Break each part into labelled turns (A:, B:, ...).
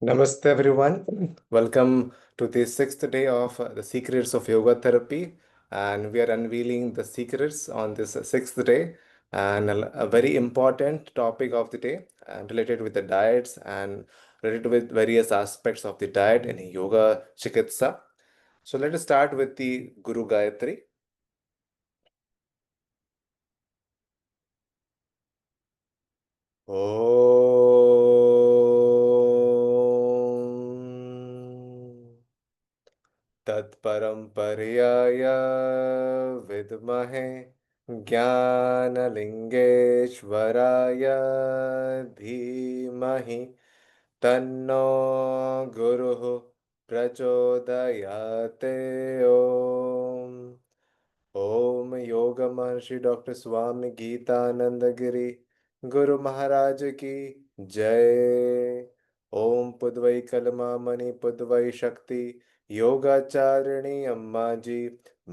A: Namaste, everyone. Welcome to the sixth day of the Secrets of Yoga Therapy. And we are unveiling the secrets on this sixth day. And a very important topic of the day related with the diets and related with various aspects of the diet in Yoga Chikitsa. So let us start with the Guru Gayatri. Om. तत्परम्पर्याय विद्महे ज्ञानलिङ्गेश्वराय धीमहि तन्नो गुरुः प्रचोदयाते ॐ ओम योग महर्षि doctor स्वामी गीतानंद गिरी गुरु महाराज की जय। ओम पुदवई कलमा मणि पुदवई शक्ति योगाचारिणी अम्मा जी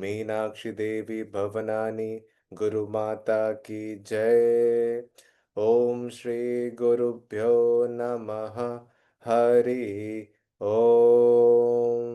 A: मीनाक्षी देवी भवनानी गुरु माता की जय। ओम श्री गुरुभ्यो नमः। हरि ओम।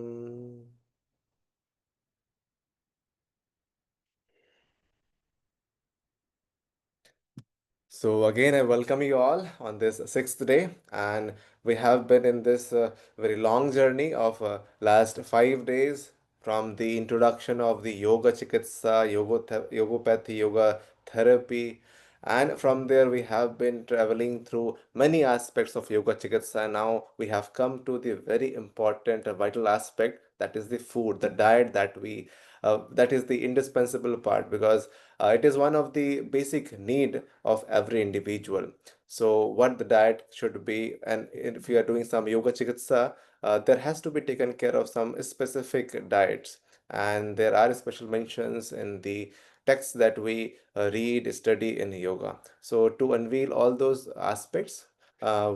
A: So again, I welcome you all on this sixth day, and we have been in this very long journey of last 5 days from the introduction of the yoga chikitsa, yogopathy, yoga therapy, and from there we have been traveling through many aspects of yoga chikitsa. Now we have come to the very important, vital aspect, that is the food, the diet that is the indispensable part, because it is one of the basic need of every individual. So what the diet should be, and if you are doing some yoga chikitsa, there has to be taken care of some specific diets, and there are special mentions in the texts that we read, study in yoga. So to unveil all those aspects,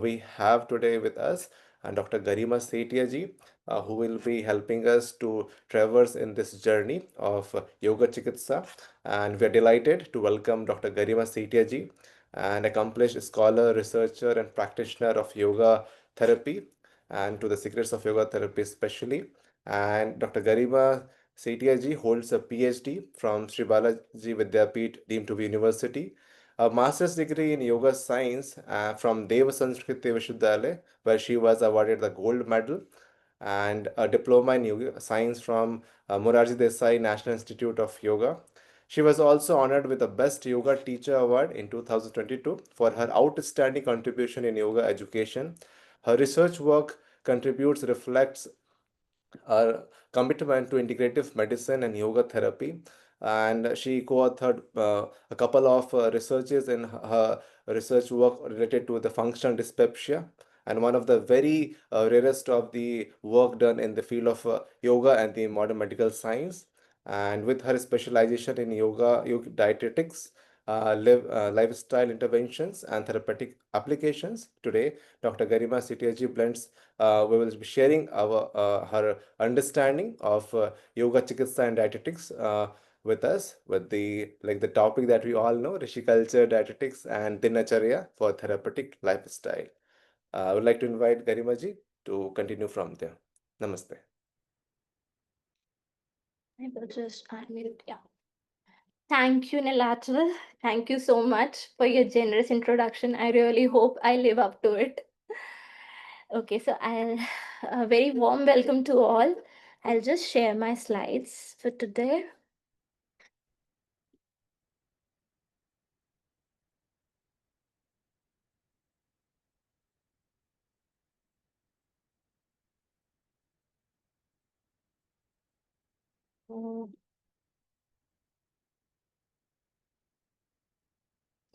A: we have today with us Dr. Garima Setia ji, who will be helping us to traverse in this journey of yoga chikitsa. And we are delighted to welcome Dr. Garima Setia ji, an accomplished scholar, researcher, and practitioner of yoga therapy, and to the secrets of yoga therapy especially. And Dr. Garima Setia ji holds a PhD from Sri Balaji Vidyapeeth, deemed to be university, a master's degree in yoga science from Deva Sanskrit Vishwavidyalaya, where she was awarded the gold medal, and a diploma in yoga science from Morarji Desai National Institute of Yoga. She was also honored with the Best Yoga Teacher Award in 2022 for her outstanding contribution in yoga education. Her research work contributes reflects our commitment to integrative medicine and yoga therapy. And she co-authored a couple of researches in her research work related to the functional dyspepsia, and one of the very rarest of the work done in the field of yoga and the modern medical science. And with her specialization in yoga dietetics, lifestyle interventions, and therapeutic applications, today Dr. Garima Setia blends. We will be sharing her understanding of yoga chikitsa and dietetics with us, with the topic that we all know, Rishiculture Dietetics and Dinacharya for therapeutic lifestyle. I would like to invite Garimaji to continue from there. Namaste.
B: I will just unmute. Yeah. Thank you, Nilachal. Thank you so much for your generous introduction. I really hope I live up to it. Okay, so I'll a very warm welcome to all. I'll just share my slides for today.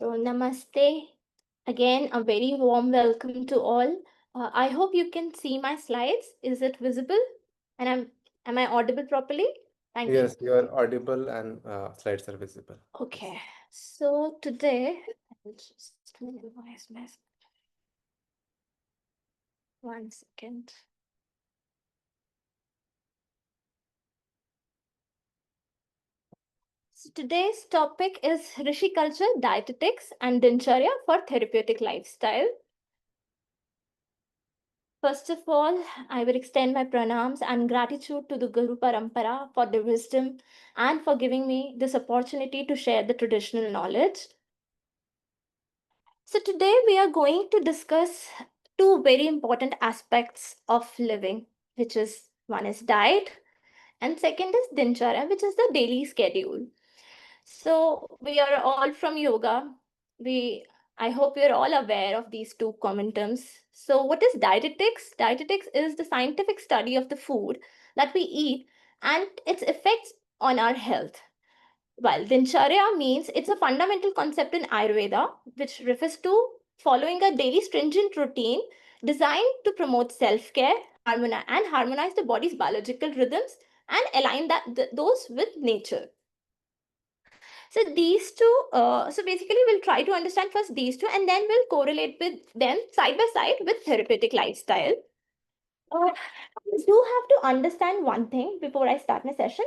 B: So, namaste. Again, a very warm welcome to all. I hope you can see my slides. Is it visible? And am I audible properly? Thank you.
A: Yes, you are audible and slides are visible.
B: Okay. So today, I'll just minimize my 1 second. So today's topic is Rishiculture Dietetics and Dinacharya for Therapeutic Lifestyle. First of all, I will extend my pranams and gratitude to the Guru Parampara for the wisdom and for giving me this opportunity to share the traditional knowledge. So, today we are going to discuss two very important aspects of living, which is one is diet and second is Dincharya, which is the daily schedule. So, we are all from yoga. We I hope you're all aware of these two common terms. So, what is dietetics? Dietetics is the scientific study of the food that we eat and its effects on our health. While Dincharya means it's a fundamental concept in Ayurveda, which refers to following a daily stringent routine designed to promote self care and harmonize the body's biological rhythms and align those with nature. So these two, so basically we'll try to understand first these two and then we'll correlate with them side by side with therapeutic lifestyle. You do have to understand one thing before I start my session,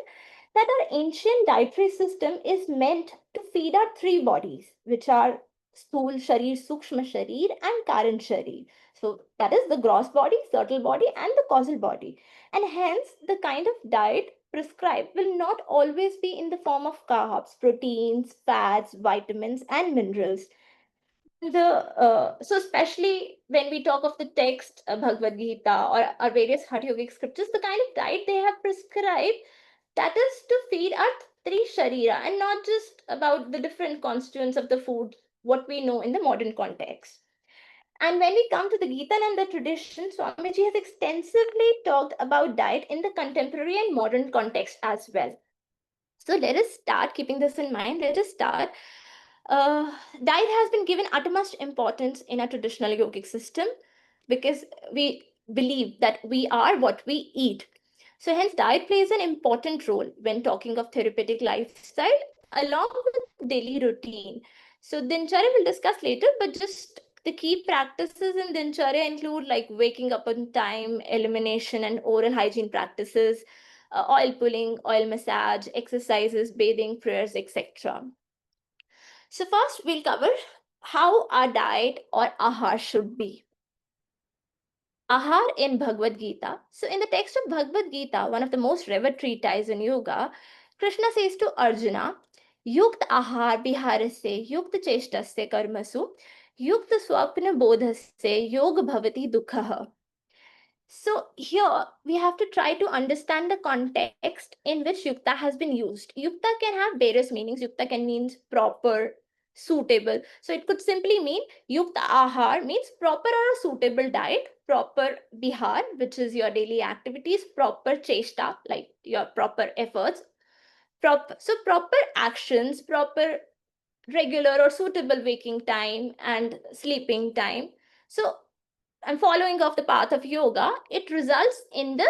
B: that our ancient dietary system is meant to feed our three bodies, which are Sthul Sharir, Sukshma Sharir, and Karan Sharir. So that is the gross body, subtle body, and the causal body. And hence, the kind of diet prescribed will not always be in the form of carbs, proteins, fats, vitamins, and minerals. So especially when we talk of the text Bhagavad Gita or various Hatha Yogic scriptures, the kind of diet they have prescribed, that is to feed our three sharira and not just about the different constituents of the food what we know in the modern context. And when we come to the Gita and the tradition, Swamiji has extensively talked about diet in the contemporary and modern context as well. So let us start keeping this in mind. Let us start. Diet has been given utmost importance in our traditional yogic system because we believe that we are what we eat. So, hence, diet plays an important role when talking of therapeutic lifestyle along with daily routine. So, Dincharya we'll discuss later, but just the key practices in Dincharya include like waking up on time, elimination, and oral hygiene practices, oil pulling, oil massage, exercises, bathing, prayers, etc. So, first we'll cover how our diet or ahar should be. Ahar in Bhagavad Gita. So, in the text of Bhagavad Gita, one of the most revered treatises in yoga, Krishna says to Arjuna, Yukt ahar biharasya, yukt cheshtasya karmasu, yukt swapna bodhasya, yoga bhavati dukhaha. So here we have to try to understand the context in which yukta has been used. Yukta can have various meanings. Yukta can mean proper, suitable. So it could simply mean yukta ahar means proper or a suitable diet, proper bihar, which is your daily activities, proper cheshta, like your proper efforts, proper actions, proper regular or suitable waking time and sleeping time. So and following of the path of yoga, it results in the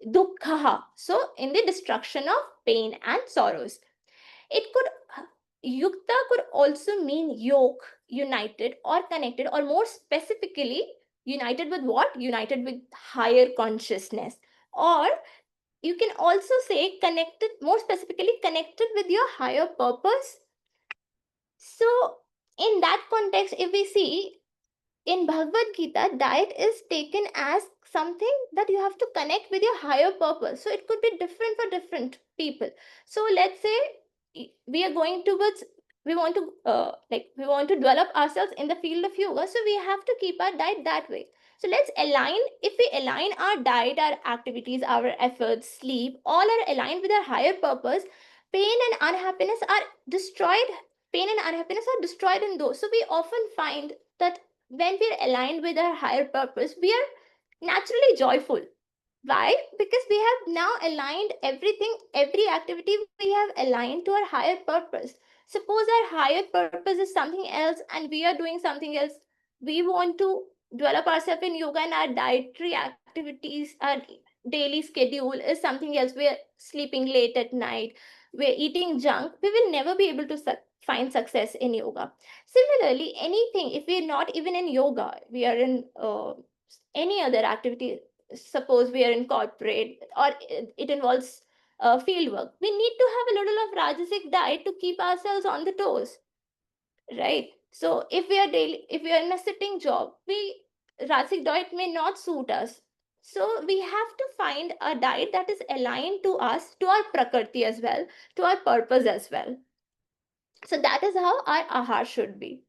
B: dukkha, so in the destruction of pain and sorrows. It could yukta could also mean yoke, united or connected, or more specifically, united with what? United with higher consciousness. Or you can also say connected, more specifically connected with your higher purpose. So in that context, if we see in Bhagavad Gita, diet is taken as something that you have to connect with your higher purpose. So it could be different for different people. So let's say we are going towards, we want to develop ourselves in the field of yoga. So we have to keep our diet that way. So let's align. If we align our diet, our activities, our efforts, sleep, all are aligned with our higher purpose, pain and unhappiness are destroyed. Pain and unhappiness are destroyed in those. So we often find that when we are aligned with our higher purpose, we are naturally joyful. Why? Because we have now aligned everything, every activity we have aligned to our higher purpose. Suppose our higher purpose is something else and we are doing something else. We want to develop ourselves in yoga and our dietary activities, our daily schedule is something else. We're sleeping late at night, we're eating junk. We will never be able to find success in yoga. Similarly, anything, if we're not even in yoga, we are in any other activity, suppose we are in corporate or it involves field work, we need to have a little of rajasic diet to keep ourselves on the toes, right? So if we are in a sitting job, we Rajasic diet may not suit us. So we have to find a diet that is aligned to us, to our prakriti as well, to our purpose as well. So that is how our ahar should be.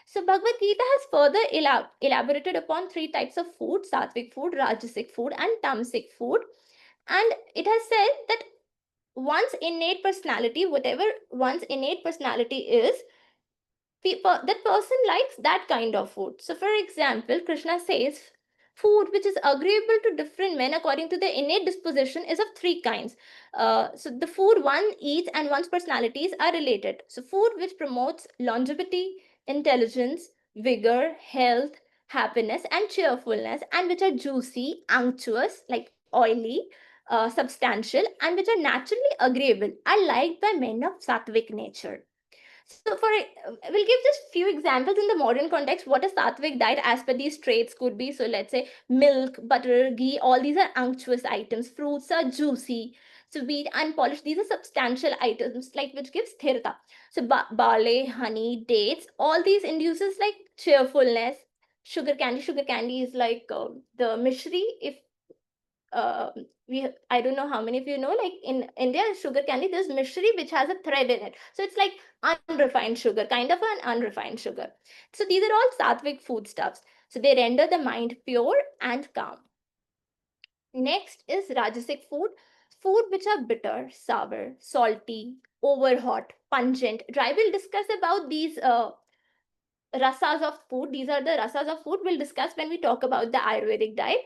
B: So Bhagavad Gita has further elaborated upon three types of food: sattvic food, rajasic food, and tamasic food. And it has said that one's innate personality, whatever one's innate personality is, that person likes that kind of food. So, for example, Krishna says food which is agreeable to different men according to their innate disposition is of three kinds. So, the food one eats and one's personalities are related. So, food which promotes longevity, intelligence, vigor, health, happiness, and cheerfulness, and which are juicy, unctuous, like oily, substantial, and which are naturally agreeable, are liked by men of sattvic nature. So, we'll give just few examples in the modern context. What a sattvic diet, as per these traits, could be. So, let's say milk, butter, ghee. All these are unctuous items. Fruits are juicy, sweet, unpolished. These are substantial items, like which gives sthirta. So, barley, honey, dates. All these induces like cheerfulness. Sugar candy. Sugar candy is like the mishri. If uh, I don't know how many of you know, like in India, sugar candy, there's mishri which has a thread in it. So it's like unrefined sugar, kind of an unrefined sugar. So these are all sattvic foodstuffs. So they render the mind pure and calm. Next is rajasic food. Food which are bitter, sour, salty, over hot, pungent, dry. We'll discuss about these rasas of food. These are the rasas of food we'll discuss when we talk about the Ayurvedic diet.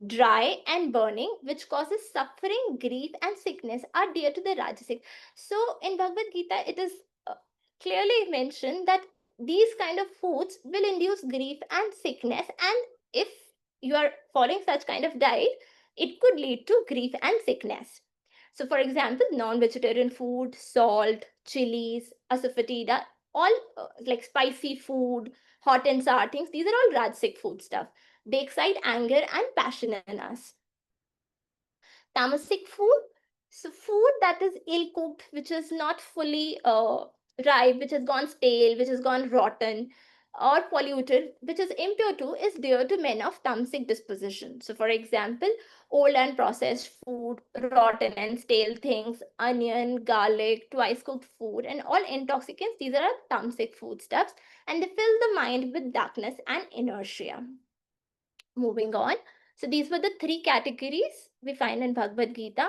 B: Dry and burning, which causes suffering, grief, and sickness, are dear to the Rajasic. So, in Bhagavad Gita, it is uh, clearly mentioned that these kind of foods will induce grief and sickness, and if you are following such kind of diet, it could lead to grief and sickness. So, for example, non-vegetarian food, salt, chilies, asafoetida, all like spicy food, hot and sour things, these are all Rajasic food stuff. They excite anger and passion in us. Tamasic food, so food that is ill cooked, which is not fully ripe, which has gone stale, which has gone rotten, or polluted, which is impure to, is dear to men of tamasic disposition. So, for example, old and processed food, rotten and stale things, onion, garlic, twice cooked food, and all intoxicants, these are tamasic foodstuffs, and they fill the mind with darkness and inertia. Moving on. So these were the three categories we find in Bhagavad Gita.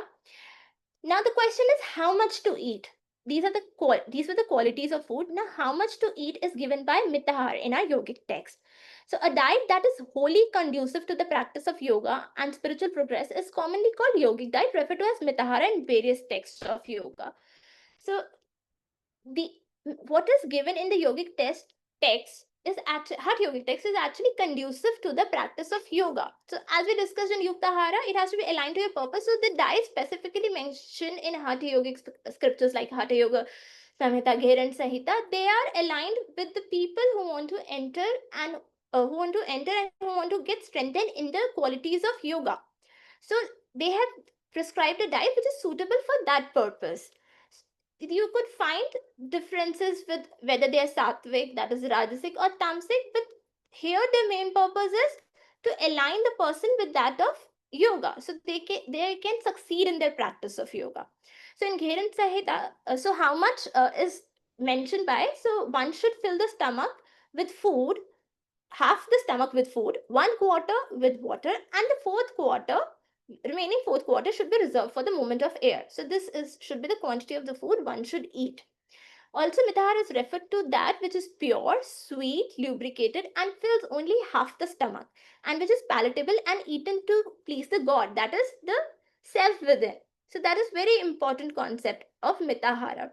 B: Now the question is how much to eat. These were the qualities of food. Now how much to eat is given by Mitahar in our yogic text. So a diet that is wholly conducive to the practice of yoga and spiritual progress is commonly called yogic diet, referred to as Mitahara in various texts of yoga. So the what is given in the yogic text is actually Hatha yogic text is actually conducive to the practice of yoga. So as we discussed in Yuktahara, it has to be aligned to your purpose. So the diet specifically mentioned in Hatha yogic scriptures like Hatha Yoga Samhita, Gher and Sahita, they are aligned with the people who want to enter and who want to get strengthened in the qualities of yoga. So they have prescribed a diet which is suitable for that purpose. You could find differences with whether they are sattvic, that is rajasic, or tamasic, but here the main purpose is to align the person with that of yoga, so they can succeed in their practice of yoga. So in Gheran Sahita, so how much is mentioned by? So one should fill the stomach with food, half the stomach with food, one quarter with water, and the remaining fourth quarter should be reserved for the movement of air. So this is should be the quantity of the food one should eat. Also, mitahar is referred to that which is pure, sweet, lubricated, and fills only half the stomach, and which is palatable and eaten to please the god, that is the self within. So that is very important concept of mitahara.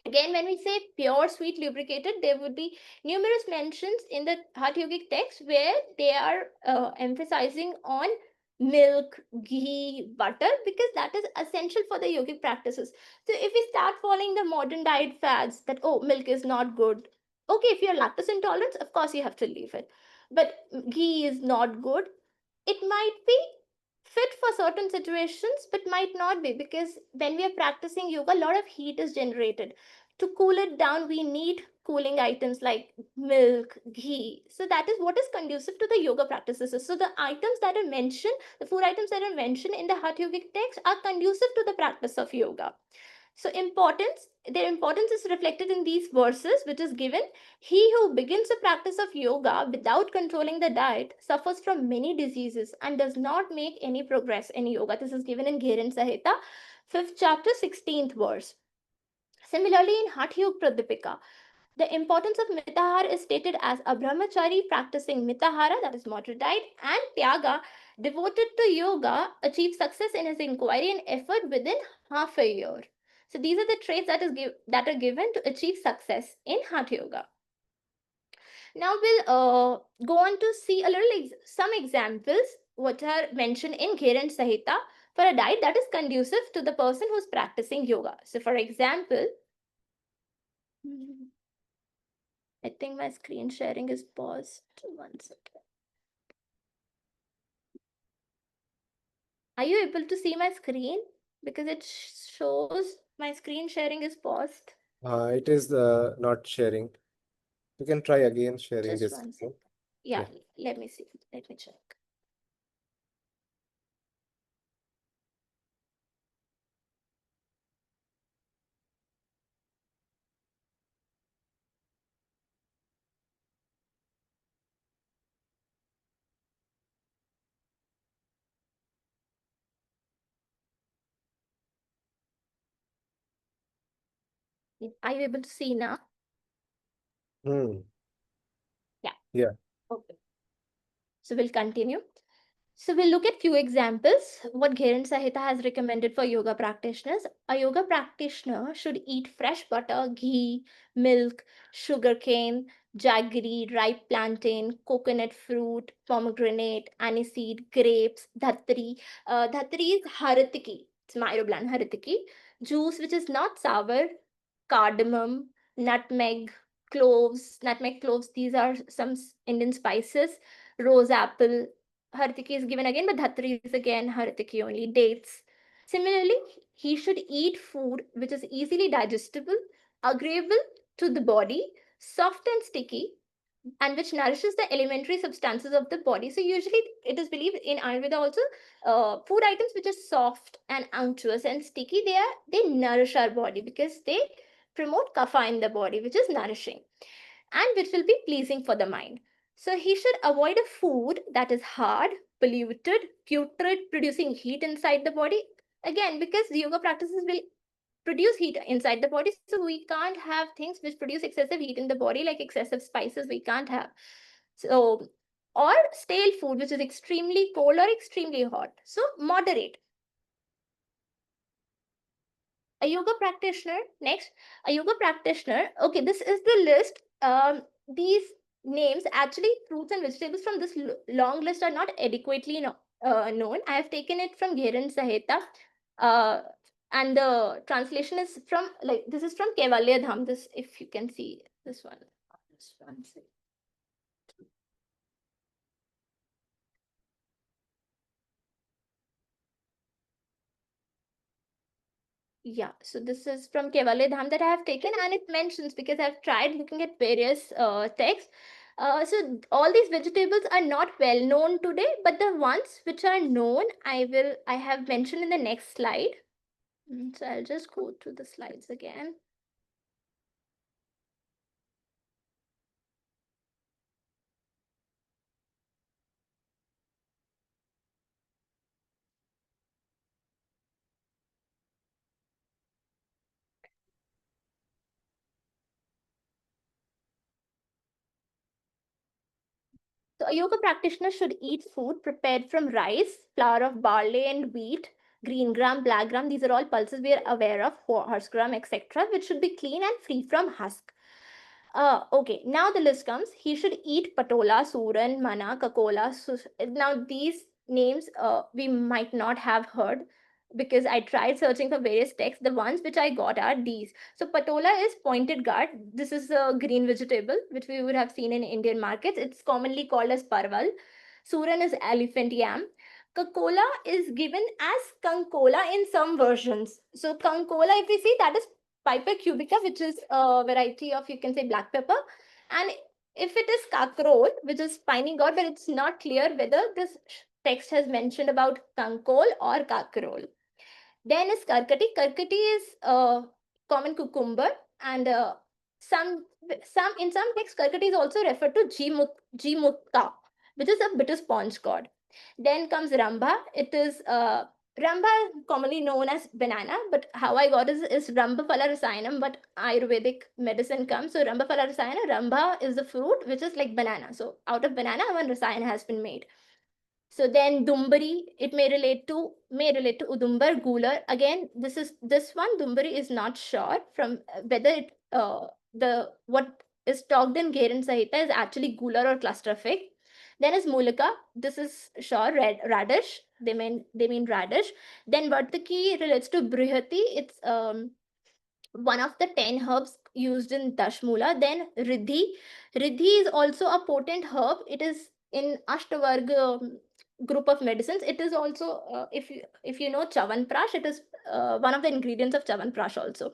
B: Again, when we say pure, sweet, lubricated, there would be numerous mentions in the Hatha Yogic text where they are emphasizing on milk, ghee, butter, because that is essential for the yogic practices. So if we start following the modern diet fads that, oh, milk is not good, okay, if you're lactose intolerant, of course you have to leave it. But ghee is not good, it might be fit for certain situations but might not be, because when we are practicing yoga, a lot of heat is generated. To cool it down, we need cooling items like milk, ghee. So that is what is conducive to the yoga practices. So the items that are mentioned, the food items that are mentioned in the Hatha Yogic text are conducive to the practice of yoga. So their importance is reflected in these verses, which is given: he who begins the practice of yoga without controlling the diet suffers from many diseases and does not make any progress in yoga. This is given in Ghiran Sahita, 5th chapter, 16th verse. Similarly, in Hatha Yoga Pradipika, the importance of mitahara is stated as a brahmachari practicing mitahara, that is moderate diet, and tyaga, devoted to yoga, achieves success in his inquiry and effort within half a year. So these are the traits that are given to achieve success in Hatha Yoga. Now we'll go on to see a little some examples what are mentioned in Ghiran Sahita for a diet that is conducive to the person who's practicing yoga. So for example, I think my screen sharing is paused. One second. Are you able to see my screen? Because it shows my screen sharing is paused.
A: It is not sharing. You can try again sharing
B: Just
A: this
B: one
A: screen.
B: second. Yeah,
A: Yeah.
B: let me see. Let me check. Are you able to see now?
A: Hmm.
B: Yeah.
A: Yeah.
B: Okay. So we'll continue. So we'll look at few examples what Ghiran Sahita has recommended for yoga practitioners. A yoga practitioner should eat fresh butter, ghee, milk, sugarcane, jaggery, ripe plantain, coconut fruit, pomegranate, aniseed, grapes, dhatri. Dhatri is haritiki. It's myrobalan haritiki. Juice which is not sour, cardamom, nutmeg, cloves. Nutmeg, cloves. These are some Indian spices. Rose apple, Haritiki is given again, but Dhatri is again Haritiki only, dates. Similarly, he should eat food which is easily digestible, agreeable to the body, soft and sticky, and which nourishes the elementary substances of the body. So usually it is believed in Ayurveda also, food items which are soft and unctuous and sticky, they nourish our body because they promote kapha in the body, which is nourishing and which will be pleasing for the mind. So he should avoid a food that is hard, polluted, putrid, producing heat inside the body. Again, because the yoga practices will produce heat inside the body, so we can't have things which produce excessive heat in the body, like excessive spices, we can't have. So, or stale food, which is extremely cold or extremely hot. So, moderate. A yoga practitioner, next, a yoga practitioner, okay, this is the list. These names, actually fruits and vegetables from this long list are not adequately known. I have taken it from Ghiran Saheta, uh, and the translation is from, like, this is from Kevalya Dham. This, if you can see this one. This one. Yeah, so this is from Kevalya Dham that I have taken, and it mentions, because I've tried looking at various texts. So all these vegetables are not well known today, but the ones which are known, I have mentioned in the next slide. So I'll just go to the slides again. So a yoga practitioner should eat food prepared from rice, flour of barley and wheat, green gram, black gram. These are all pulses we are aware of, horse gram, etc., which should be clean and free from husk. Okay, now the list comes. He should eat patola, suran, mana, kakola. Now these names we might not have heard, because I tried searching for various texts. The ones which I got are these. So patola is pointed gourd. This is a green vegetable which we would have seen in Indian markets. It's commonly called as parval. Suran is elephant yam. Kakola is given as kankola in some versions. So kankola, if we see, that is Piper cubica, which is a variety of, you can say, black pepper. And if it is kakrol, which is spiny gourd, but it's not clear whether this text has mentioned about kankol or kakrol. Then is karkati. Karkati is common cucumber, and some in some texts karkati is also referred to jimutta, which is a bitter sponge gourd. Then comes ramba. It is ramba, commonly known as banana, but how I got is ramba phala rasayanam, but Ayurvedic medicine comes. So ramba phala rasayana, ramba is the fruit which is like banana. So out of banana, one rasayana has been made. So then Dumbari, it may relate to Udumbar, Gular. Again, this one Dumbari is not sure from whether the what is talked in Garen Sahita is actually Gular or cluster fig. Then is Mulika. This is sure radish. They mean radish. Then Vartaki relates to Brihati. It's one of the 10 herbs used in Dashmula. Then Riddhi. Riddhi is also a potent herb. It is in Ashtavarga group of medicines. It is also, if you know Chavanprash, it is one of the ingredients of Chavanprash also.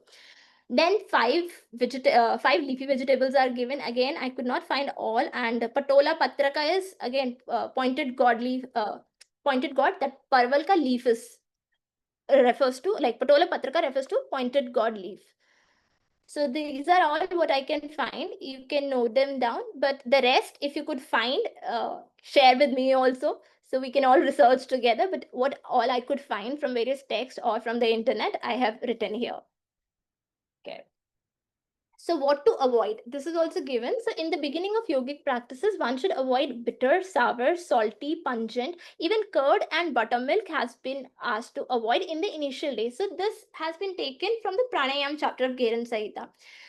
B: Then five leafy vegetables are given. Again, I could not find all. And Patola Patraka is again pointed god leaf, pointed god. That Parvalka leaf is refers to, like Patola Patraka refers to pointed god leaf. So these are all what I can find. You can note them down, but the rest, if you could find, share with me also, so we can all research together. But what all I could find from various texts or from the internet, I have written here. Okay. So, what to avoid? This is also given. So, in the beginning of yogic practices, one should avoid bitter, sour, salty, pungent. Even curd and buttermilk has been asked to avoid in the initial days. So, this has been taken from the pranayam chapter of Garen Sahita.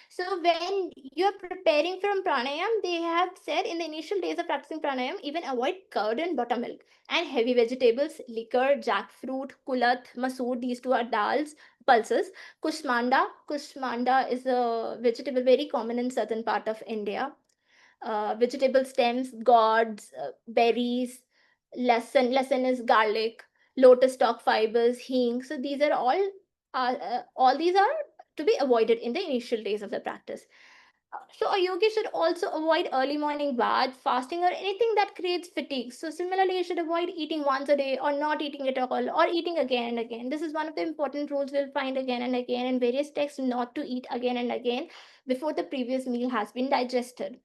B: So, when you're preparing from pranayam, they have said in the initial days of practicing pranayam, even avoid curd and buttermilk and heavy vegetables, liquor, jackfruit, kulat, masoor. These two are dals, pulses. Kusmanda is a vegetable very common in southern part of India. Vegetable stems, gourds, berries, lesson is garlic, lotus stalk fibers, hing. So these are all these are to be avoided in the initial days of the practice. So a yogi should also avoid early morning bath, fasting, or anything that creates fatigue. So similarly, you should avoid eating once a day or not eating at all or eating again and again. This is one of the important rules we'll find again and again in various texts, not to eat again and again before the previous meal has been digested.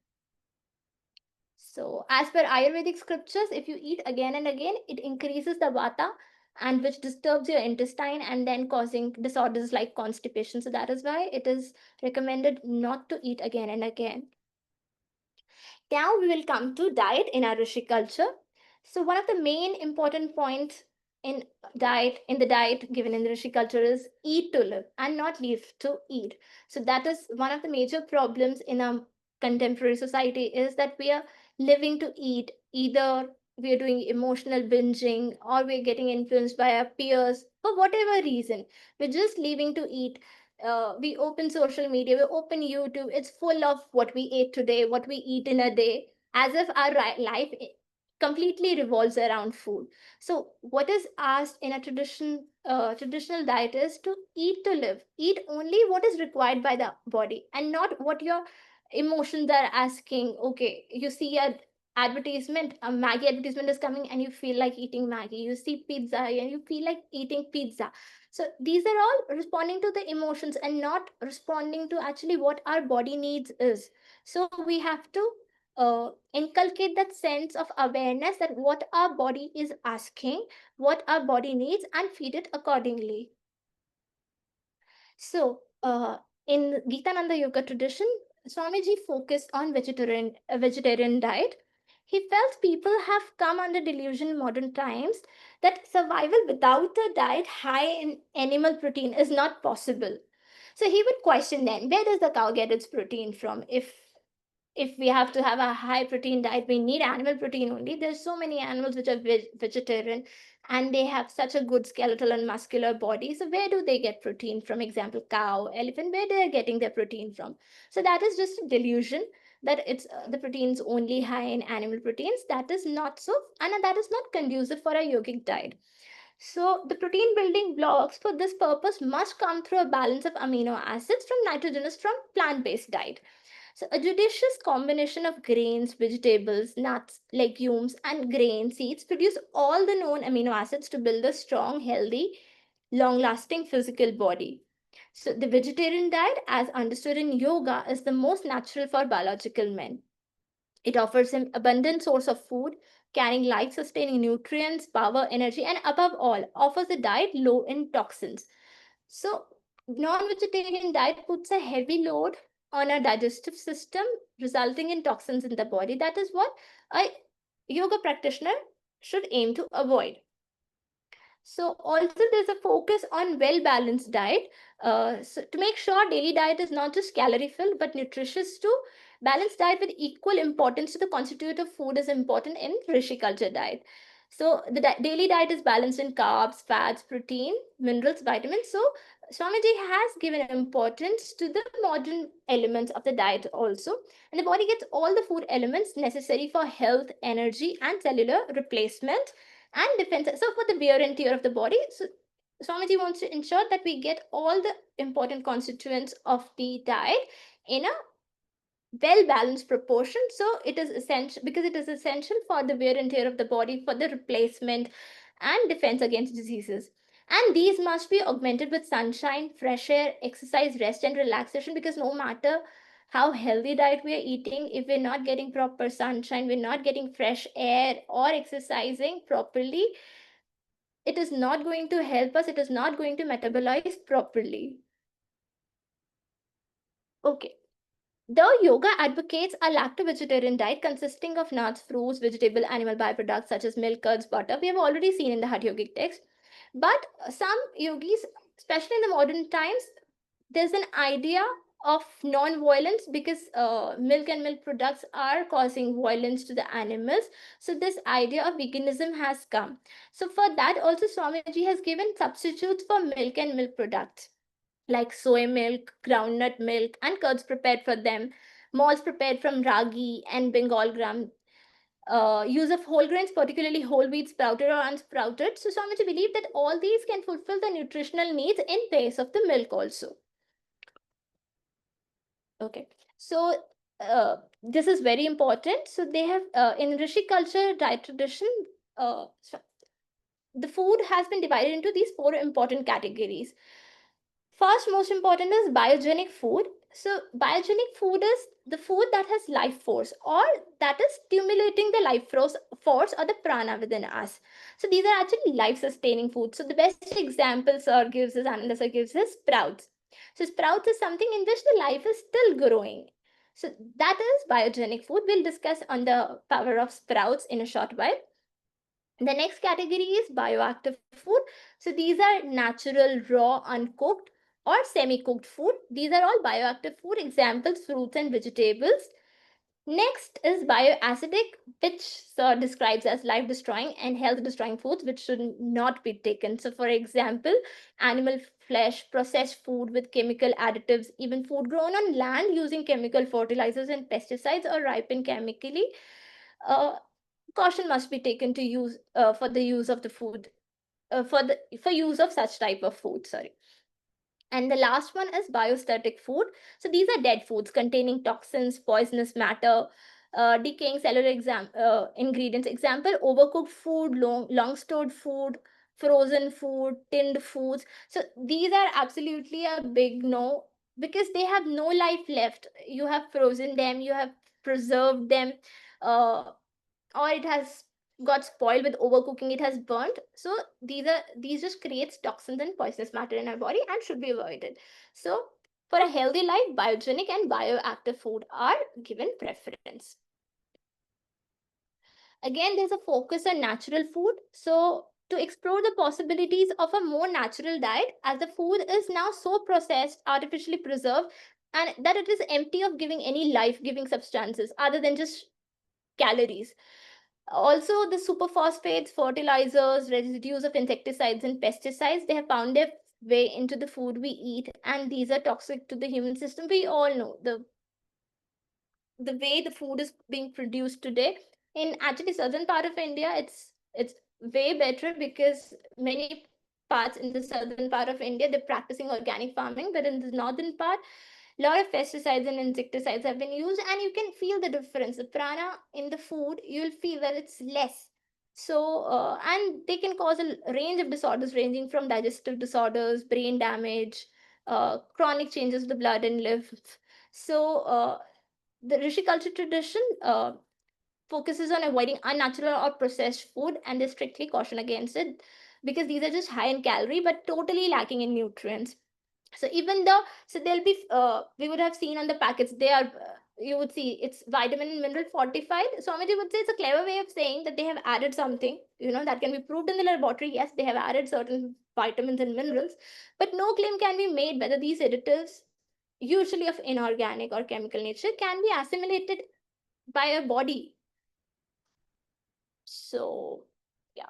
B: So, as per Ayurvedic scriptures, if you eat again and again, it increases the vata, and which disturbs your intestine and then causing disorders like constipation. So, that is why it is recommended not to eat again and again. Now we will come to diet in our Rishi culture. So one of the main important points in the diet given in the Rishi culture is eat to live and not live to eat. So that is one of the major problems in our contemporary society, is that we are living to eat. Either we are doing emotional binging or we're getting influenced by our peers for whatever reason. We're just leaving to eat. We open social media, we open YouTube, it's full of what we ate today, what we eat in a day, as if our life completely revolves around food. So what is asked in a traditional diet is to eat to live. Eat only what is required by the body and not what your emotions are asking. Okay, you see a advertisement, a Maggie advertisement is coming and you feel like eating Maggie. You see pizza and you feel like eating pizza. So these are all responding to the emotions and not responding to actually what our body needs is. So we have to inculcate that sense of awareness that what our body is asking, what our body needs, and feed it accordingly. So, in Gitananda Yoga tradition, Swamiji focused on vegetarian diet. He felt people have come under delusion in modern times that survival without a diet high in animal protein is not possible. So he would question then, where does the cow get its protein from? If we have to have a high protein diet, we need animal protein only. There's so many animals which are vegetarian and they have such a good skeletal and muscular body. So where do they get protein from? Example, cow, elephant, where they are getting their protein from? So that is just a delusion that it's the proteins only high in animal proteins. That is not so, and that is not conducive for a yogic diet. So the protein building blocks for this purpose must come through a balance of amino acids from nitrogenous from plant-based diet. So a judicious combination of grains, vegetables, nuts, legumes, and grain seeds produce all the known amino acids to build a strong, healthy, long-lasting physical body. So the vegetarian diet, as understood in yoga, is the most natural for biological men. It offers an abundant source of food, carrying life sustaining nutrients, power, energy, and above all, offers a diet low in toxins. So, non vegetarian diet puts a heavy load on our digestive system, resulting in toxins in the body. That is what a yoga practitioner should aim to avoid. So also there's a focus on well balanced diet. So to make sure daily diet is not just calorie filled but nutritious too. Balanced diet with equal importance to the constitutive food is important in Rishiculture diet. So the daily diet is balanced in carbs, fats, protein, minerals, vitamins. So Swamiji has given importance to the modern elements of the diet also, and the body gets all the food elements necessary for health, energy, and cellular replacement and defense. So for the wear and tear of the body, so Swamiji wants to ensure that we get all the important constituents of the diet in a well balanced proportion. So it is essential because it is essential for the wear and tear of the body, for the replacement and defense against diseases. And these must be augmented with sunshine, fresh air, exercise, rest, and relaxation, because no matter how healthy diet we are eating, if we're not getting proper sunshine, we're not getting fresh air or exercising properly, it is not going to help us, it is not going to metabolize properly. Okay. The yoga advocates a lacto-vegetarian diet consisting of nuts, fruits, vegetable, animal byproducts such as milk, curds, butter. We have already seen in the Hatha Yogic text. But some yogis, especially in the modern times, there's an idea of non-violence because milk and milk products are causing violence to the animals. So this idea of veganism has come. So for that also Swamiji has given substitutes for milk and milk products like soy milk, groundnut milk, and curds prepared for them, malts prepared from ragi and Bengal gram, use of whole grains, particularly whole wheat, sprouted or unsprouted. So Swamiji believe that all these can fulfill the nutritional needs in place of the milk also. Okay, so this is very important. So they have in Rishi culture diet tradition, so the food has been divided into these four important categories. First, most important is biogenic food. So, biogenic food is the food that has life force or that is stimulating the force or the prana within us. So, these are actually life sustaining foods. So, the best example Sir gives is Ananda Sir gives is sprouts. So, sprouts is something in which the life is still growing. So, that is biogenic food. We'll discuss on the power of sprouts in a short while. The next category is bioactive food. So these are natural, raw, uncooked, or semi cooked food. These are all bioactive food examples, fruits and vegetables. Next is bioacidic, which describes as life destroying and health destroying foods which should not be taken. So, for example, animal flesh, processed food with chemical additives, even food grown on land using chemical fertilizers and pesticides or ripened chemically. Uh, Caution must be taken to use for the use of the food for use of such type of food. Sorry. And the last one is biostatic food. So these are dead foods containing toxins, poisonous matter, decaying cellular ingredients. Example: overcooked food, long stored food, frozen food, tinned foods. So these are absolutely a big no, because they have no life left. You have frozen them, you have preserved them, uh, or it has got spoiled with overcooking, it has burnt. So these just creates toxins and poisonous matter in our body and should be avoided. So for a healthy life, biogenic and bioactive food are given preference. Again, there's a focus on natural food. So to explore the possibilities of a more natural diet, as the food is now so processed, artificially preserved, and that it is empty of giving any life giving substances other than just calories. Also, the superphosphates, fertilizers, residues of insecticides and pesticides, they have found their way into the food we eat, and these are toxic to the human system. We all know the way the food is being produced today. In actually southern part of India, it's way better, because many parts in the southern part of India, they're practicing organic farming, but in the northern part, a lot of pesticides and insecticides have been used, and you can feel the difference. The prana in the food, you'll feel that it's less. So, and they can cause a range of disorders, ranging from digestive disorders, brain damage, chronic changes of the blood and lymph. So, the Rishiculture tradition focuses on avoiding unnatural or processed food, and they strictly caution against it, because these are just high in calorie but totally lacking in nutrients. So even though, so there'll be we would have seen on the packets, they are you would see it's vitamin and mineral fortified. Swamiji would say it's a clever way of saying that they have added something, that can be proved in the laboratory. Yes, they have added certain vitamins and minerals, but no claim can be made whether these additives, usually of inorganic or chemical nature, can be assimilated by a body. So yeah,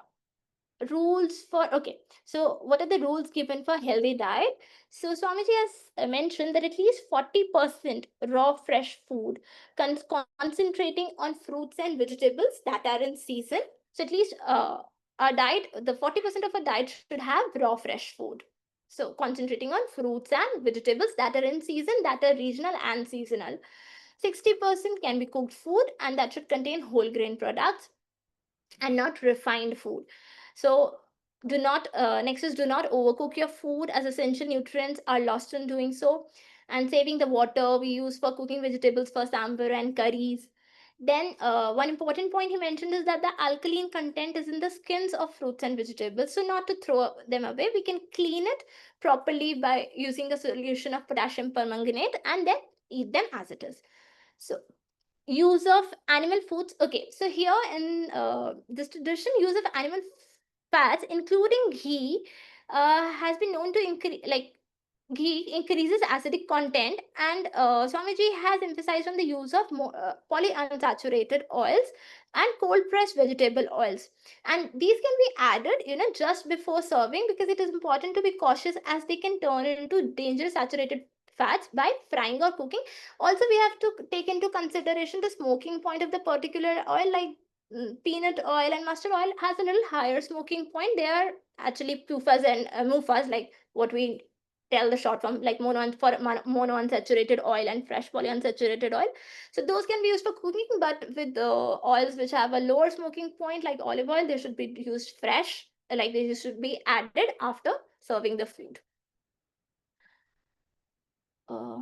B: rules for, okay, so what are the rules given for healthy diet? So Swamiji has mentioned that at least 40% raw fresh food, concentrating on fruits and vegetables that are in season. So at least our diet, the 40% of our diet should have raw fresh food, so concentrating on fruits and vegetables that are in season, that are regional and seasonal. 60% can be cooked food, and that should contain whole grain products and not refined food. So do not next is, do not overcook your food, as essential nutrients are lost in doing so. And saving the water we use for cooking vegetables for sambar and curries. Then one important point he mentioned is that the alkaline content is in the skins of fruits and vegetables, so not to throw them away, we can clean it properly by using a solution of potassium permanganate and then eat them as it is. So use of animal foods, okay, so here in this tradition, use of animal fats including ghee has been known to increase, like ghee increases acidic content, and Swamiji has emphasized on the use of polyunsaturated oils and cold pressed vegetable oils, and these can be added just before serving, because it is important to be cautious as they can turn into dangerous saturated fats by frying or cooking. Also, we have to take into consideration the smoking point of the particular oil, like peanut oil and mustard oil has a little higher smoking point. They are actually pufas and mufas, like what we tell the short form, like monounsaturated oil and fresh polyunsaturated oil. So those can be used for cooking, but with the oils which have a lower smoking point, like olive oil, they should be used fresh, like they should be added after serving the food. uh,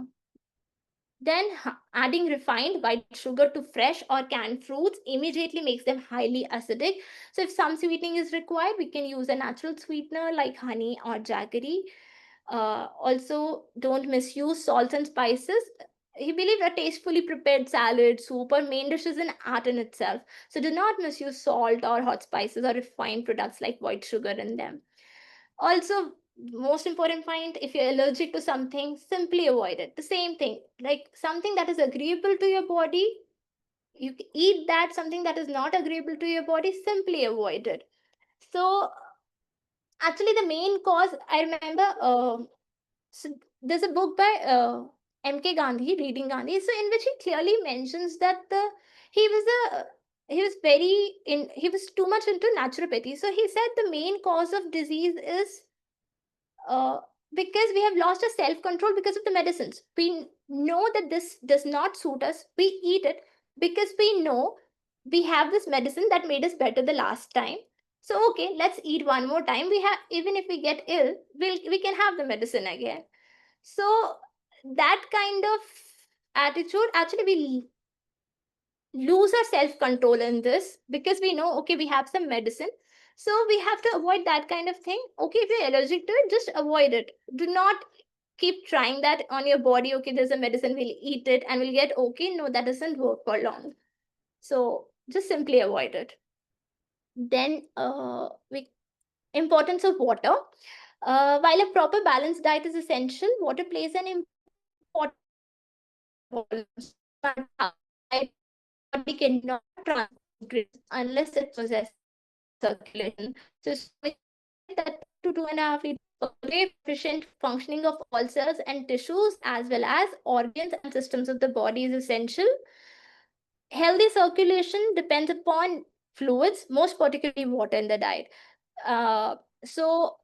B: Then, adding refined white sugar to fresh or canned fruits immediately makes them highly acidic. So, if some sweetening is required, we can use a natural sweetener like honey or jaggery. Also, don't misuse salts and spices. He believed a tastefully prepared salad, soup, or main dish is an art in itself. So, do not misuse salt or hot spices or refined products like white sugar in them. Also, most important point, if you're allergic to something, simply avoid it. The same thing, like something that is agreeable to your body, you eat that. Something that is not agreeable to your body, simply avoid it. So actually, the main cause, I remember, so there's a book by MK Gandhi, Reading Gandhi, so in which he clearly mentions that he was a he was he was too much into naturopathy. So he said the main cause of disease is uh, because we have lost our self control because of the medicines. We know that this does not suit us. We eat it because we know we have this medicine that made us better the last time. So okay, let's eat one more time. We have, even if we get ill, we can have the medicine again. So that kind of attitude, actually we lose our self control in this, because we know, okay, we have some medicine, so we have to avoid that kind of thing. Okay, if you're allergic to it, just avoid it. Do not keep trying that on your body. Okay, there's a medicine, we'll eat it and we'll get okay. No, that doesn't work for long. So just simply avoid it. Then we importance of water. While a proper balanced diet is essential, water plays an important role in maintaining balanced hormones. So no matter how diet, the body cannot transport nutrients unless it possesses proper circulation. So Swamiji has said that 2 to 2.5 liters per day for efficient functioning of all cells and tissues, as well as organs and systems of the body, is essential. Healthy circulation depends upon fluids, most particularly water in the diet. Uh, so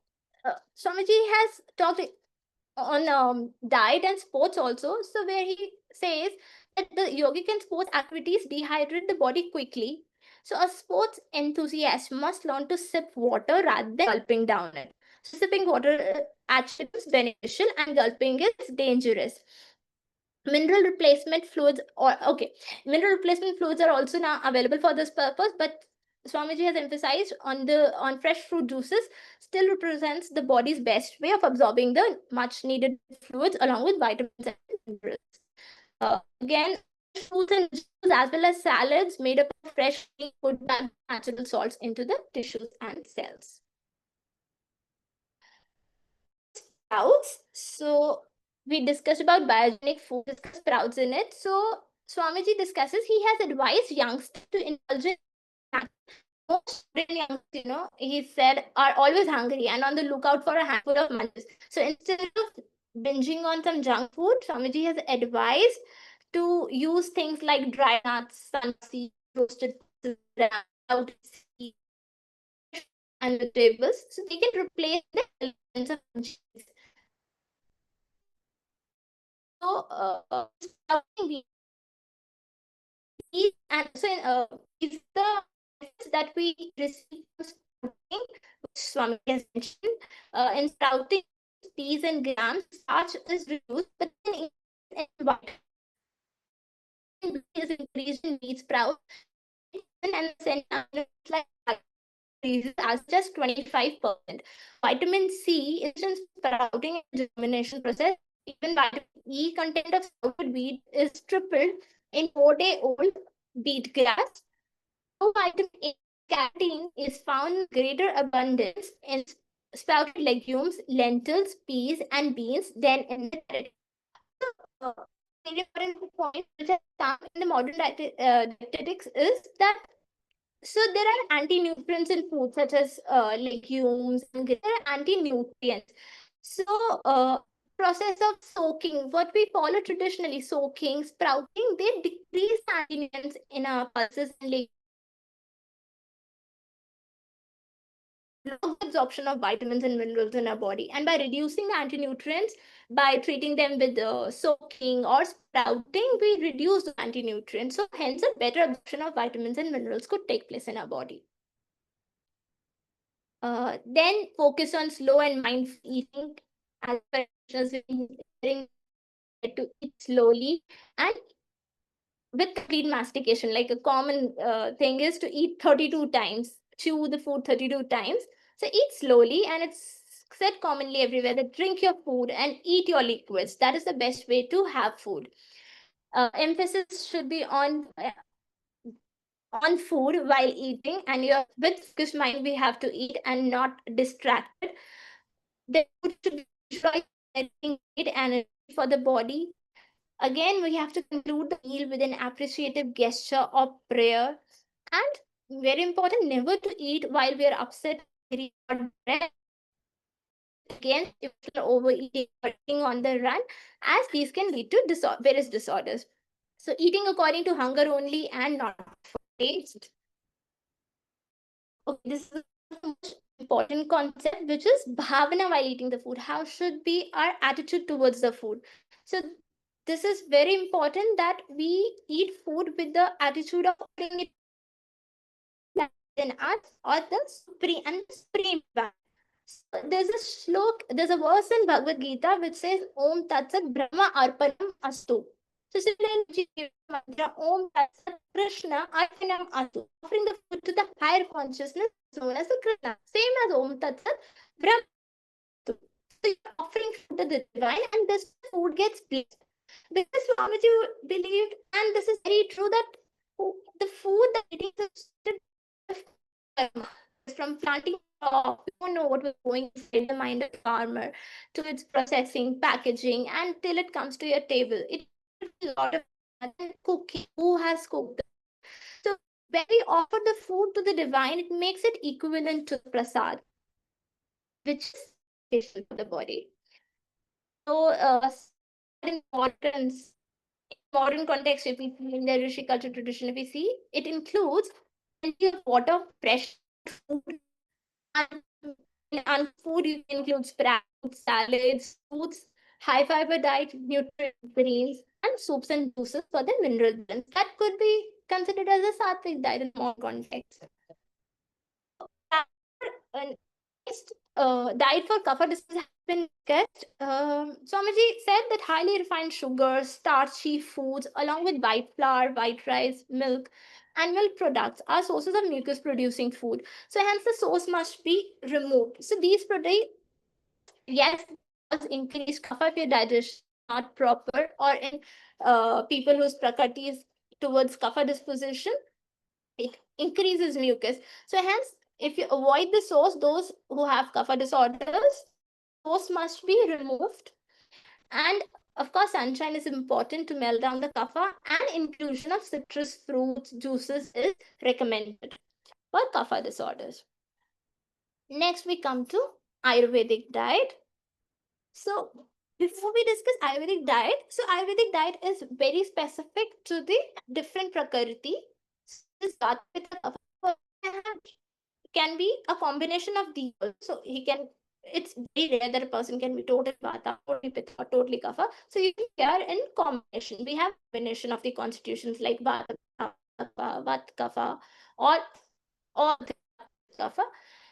B: Swamiji has talked on diet and sports also. So where he says that the yogic and sports activities dehydrate the body quickly. So a sports enthusiast must learn to sip water rather than gulping down it. So sipping water actually is beneficial and gulping is dangerous. Mineral replacement fluids, or okay, mineral replacement fluids are also now available for this purpose, but Swamiji has emphasized on fresh fruit juices still represents the body's best way of absorbing the much needed fluids along with vitamins and minerals. Again, fresh fruits and vegetables as well as salads made up of fresh clean food absorb natural salts into the tissues and cells. Sprouts. So we discussed about biogenic food, discussed sprouts in it. So Swamiji discusses he has advised youngsters to indulge in snacks. Most student youngsters, he said, are always hungry and on the lookout for a handful of munches. So instead of binging on some junk food, Swamiji has advised to use things like dry nuts, sun seeds, roasted pulses, sprouted seeds, and vegetables, so they can replace the elements of munchies. So, sprouting these and so is the benefits that we receive from sprouting, which Swami has mentioned. In sprouting, peas and grams, starch is reduced, but then in vitamin B is increased in wheat sprouts, and then like increases as just 25%. Vitamin C is in sprouting and germination process. Even vitamin E content of sprouted wheat is tripled in 4-day-old wheat grass. So vitamin A carotene is found in greater abundance in sprouted legumes, lentils, peas, and beans than in the carrot. Uh, very important point which has come in the modern dietetics is that so there are anti-nutrients in food such as legumes and there are anti-nutrients. So process of soaking, what we follow traditionally, soaking, sprouting, they decrease the anti-nutrients in our pulses and legumes, block the absorption of vitamins and minerals in our body. And by reducing the anti-nutrients, by treating them with soaking or sprouting, we reduce the anti-nutrients. So hence a better absorption of vitamins and minerals could take place in our body. Then focus on slow and mindful eating. As per to eat slowly and with complete mastication. Like a common thing is to eat 32 times, chew the food 32 times. So eat slowly, and it's said commonly everywhere that drink your food and eat your liquids. That is the best way to have food. Emphasis should be on food while eating, and you're with focused mind we have to eat and not distracted. The food should be visualized and for the body. Again, we have to conclude the meal with an appreciative gesture or prayer. And very important, never to eat while we are upset, angry, or depressed. Again, if you're overeating or eating on the run, as these can lead to various disorders. So, eating according to hunger only and not for taste. Okay, this is the most important concept, which is bhavana while eating the food. How should be our attitude towards the food? So this is very important that we eat food with the attitude of putting it in us or the supreme value. So there's a shlok, there's a verse in Bhagavad Gita which says Om Tatsat Brahma Arpanam Astu. So similarly, mantra Om Tatsat Krishna Arpanam Astu, offering the food to the higher consciousness known as the Krishna. Same as Om Tatsat Brahma Astu. So you're offering food to the divine, and this food gets blessed. Because Swamiji believed, and this is very true, that the food that eating is from planting crop, we don't know what was going inside the mind of the farmer, to its processing, packaging, and till it comes to your table. It takes a lot of cooking. Who has cooked? So when we offer the food to the divine, it makes it equivalent to the prasad, which is beneficial for the body. So importance, modern context, if we see in the Rishiculture tradition, if we see, it includes plenty of water, fresh food, and food you can include sprouts, salads, fruits, high fiber diet, nutrient greens, and soups and juices for the mineral balance. That could be considered as a sattvic diet in more context. And next, diet for kapha disease has been discussed. Swamiji said that highly refined sugars, starchy foods, along with white flour, white rice, milk, and milk products are sources of mucus producing food. So, hence, the source must be removed. So, these products, yes, cause increased kapha if your digestion is not proper, or in people whose prakriti is towards kapha disposition, it increases mucus. So hence, if you avoid the source, those who have kapha disorders, the source must be removed. And of course, sunshine is important to melt down the kapha, and inclusion of citrus fruits juices is recommended for kapha disorders. Next, we come to Ayurvedic diet. So before we discuss Ayurvedic diet, so Ayurvedic diet is very specific to the different prakriti. So this is Vata Pitta Kapha. Can be a combination of these also. So he can, it's very rare that a person can be totally Vata, totally Pitta, or totally Kapha. So usually they are in combination. We have combination of the constitutions like Vata Kapha, Vat Kapha, or all kapha.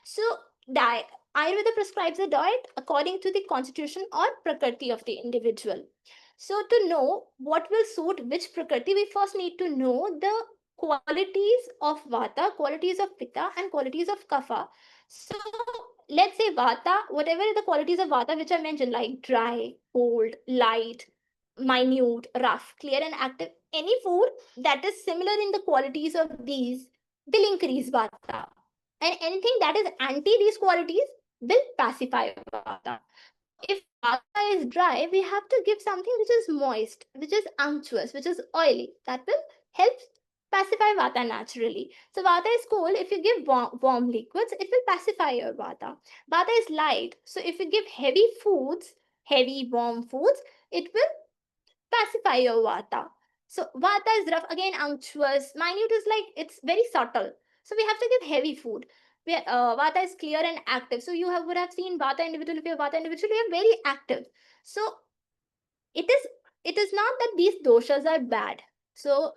B: So, diet. Ayurveda prescribes a diet according to the constitution or prakriti of the individual. So, to know what will suit which prakriti, we first need to know the qualities of vata, qualities of pitta, and qualities of kapha. So, let's say vata, whatever the qualities of vata which I mentioned, like dry, cold, light, minute, rough, clear, and active, any food that is similar in the qualities of these will increase vata, and anything that is anti these qualities will pacify vata. So if vata is dry, we have to give something which is moist, which is unctuous, which is oily. That will help pacify vata naturally. So vata is cold. If you give warm liquids, it will pacify your vata. Vata is light. So if you give heavy foods, heavy warm foods, it will pacify your vata. So vata is rough, again unctuous. Minute is like it's very subtle. So we have to give heavy food. Vata is clear and active. So you would have seen vata individual. If you're vata individual, you are very active. So it is it is not that these doshas are bad. So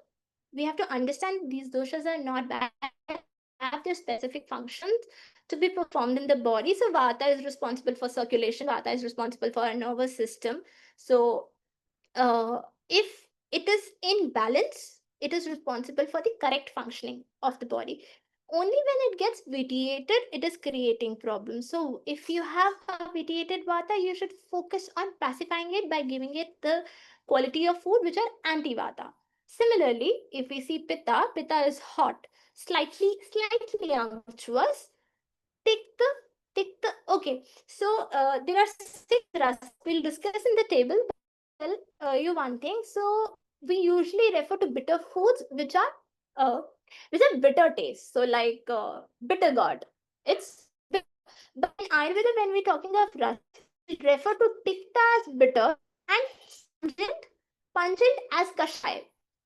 B: we have to understand these doshas are not bad. They have their specific functions to be performed in the body. So vata is responsible for circulation. Vata is responsible for our nervous system. So if it is in balance, it is responsible for the correct functioning of the body. Only when it gets vitiated, it is creating problems. So, if you have a vitiated vata, you should focus on pacifying it by giving it the quality of food which are anti vata. Similarly, if we see pitta, pitta is hot, slightly unctuous. Take the take the okay. So there are six rasas. We'll discuss in the table, but I'll tell you one thing. So we usually refer to bitter foods uh, which have bitter taste. So like bitter gourd, it's bitter. But in Ayurveda, when we're talking of rasas, we refer to tikta as bitter and pungent, pungent as kashai.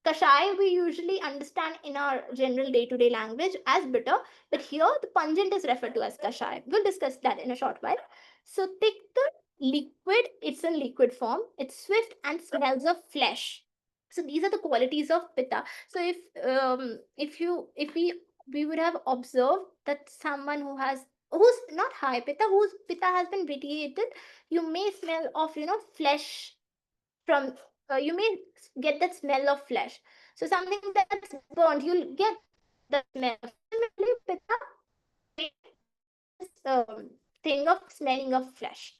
B: Kashai we usually understand in our general day-to-day language as bitter, but here the pungent is referred to as kashai. We'll discuss that in a short while. So tikta, liquid, it's in liquid form. It's swift and smells of flesh. So these are the qualities of pitta. So if we would have observed that someone who's not high pitta, whose pitta has been vitiated, you may smell of flesh from you may get that smell of flesh. So something that's burnt, you'll get the smell of flesh. Similarly, pitta creates this thing of smelling of flesh.